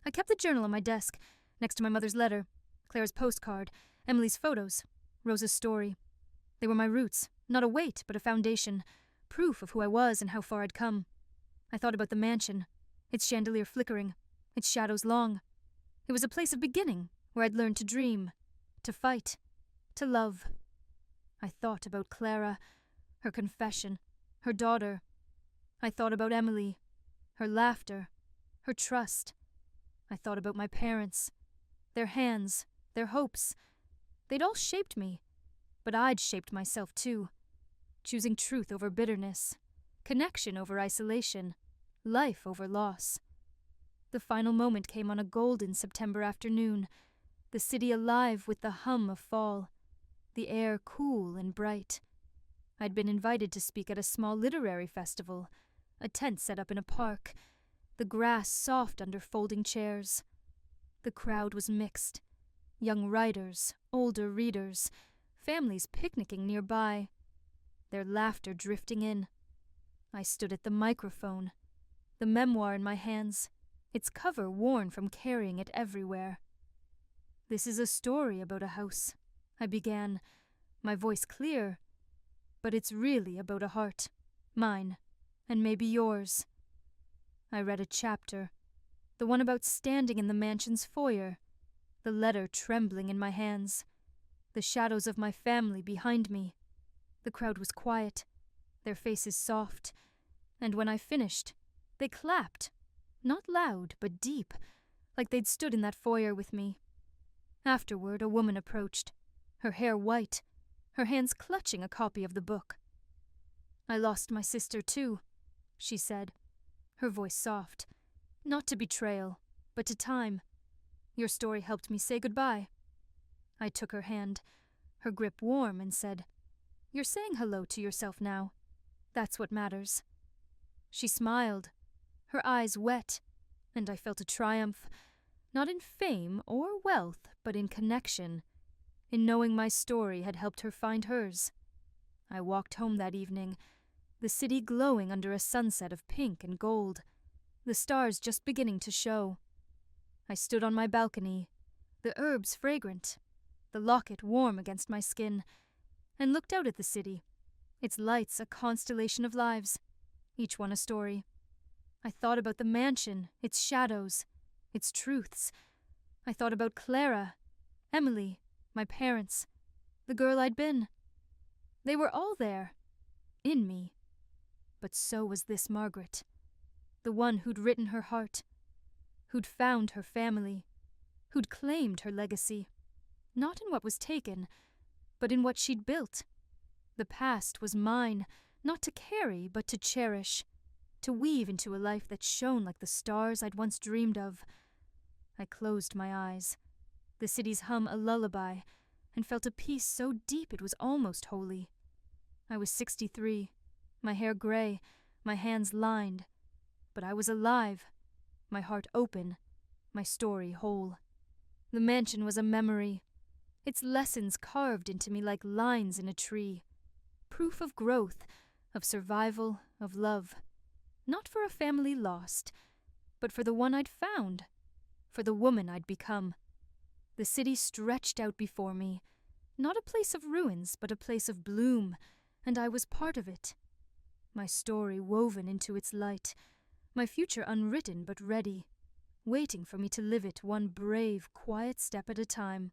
I kept the journal on my desk, next to my mother's letter, Claire's postcard, Emily's photos, Rosa's story. They were my roots, not a weight, but a foundation, proof of who I was and how far I'd come. I thought about the mansion, its chandelier flickering, its shadows long. It was a place of beginning, where I'd learned to dream, to fight, to love. I thought about Clara, her confession, her daughter. I thought about Emily, her laughter, her trust. I thought about my parents, their hands, their hopes. They'd all shaped me, but I'd shaped myself too, choosing truth over bitterness, connection over isolation, life over loss. The final moment came on a golden September afternoon, the city alive with the hum of fall, the air cool and bright. I'd been invited to speak at a small literary festival, a tent set up in a park, the grass soft under folding chairs. The crowd was mixed, young writers, older readers, families picnicking nearby, their laughter drifting in. I stood at the microphone, the memoir in my hands, its cover worn from carrying it everywhere. "This is a story about a house," I began, my voice clear, "but it's really about a heart, mine, and maybe yours." I read a chapter, the one about standing in the mansion's foyer, the letter trembling in my hands, the shadows of my family behind me. The crowd was quiet, their faces soft, and when I finished, they clapped, not loud, but deep, like they'd stood in that foyer with me. Afterward, a woman approached, her hair white, her hands clutching a copy of the book. "I lost my sister too," she said, her voice soft, "not to betrayal, but to time. Your story helped me say goodbye." I took her hand, her grip warm, and said, "You're saying hello to yourself now. That's what matters." She smiled, her eyes wet, and I felt a triumph, not in fame or wealth, but in connection, in knowing my story had helped her find hers. I walked home that evening, the city glowing under a sunset of pink and gold, the stars just beginning to show. I stood on my balcony, the herbs fragrant, the locket warm against my skin, and looked out at the city, its lights a constellation of lives, each one a story. I thought about the mansion, its shadows, its truths. I thought about Clara, Emily, my parents, the girl I'd been. They were all there, in me. But so was this Margaret, the one who'd written her heart, who'd found her family, who'd claimed her legacy, not in what was taken, but in what she'd built. The past was mine, not to carry, but to cherish, to weave into a life that shone like the stars I'd once dreamed of. I closed my eyes, the city's hum a lullaby, and felt a peace so deep it was almost holy. I was 63, my hair gray, my hands lined, but I was alive, my heart open, my story whole. The mansion was a memory, its lessons carved into me like lines in a tree, proof of growth, of survival, of love, not for a family lost, but for the one I'd found, for the woman I'd become. The city stretched out before me, not a place of ruins, but a place of bloom, and I was part of it. My story woven into its light, my future unwritten but ready, waiting for me to live it one brave, quiet step at a time.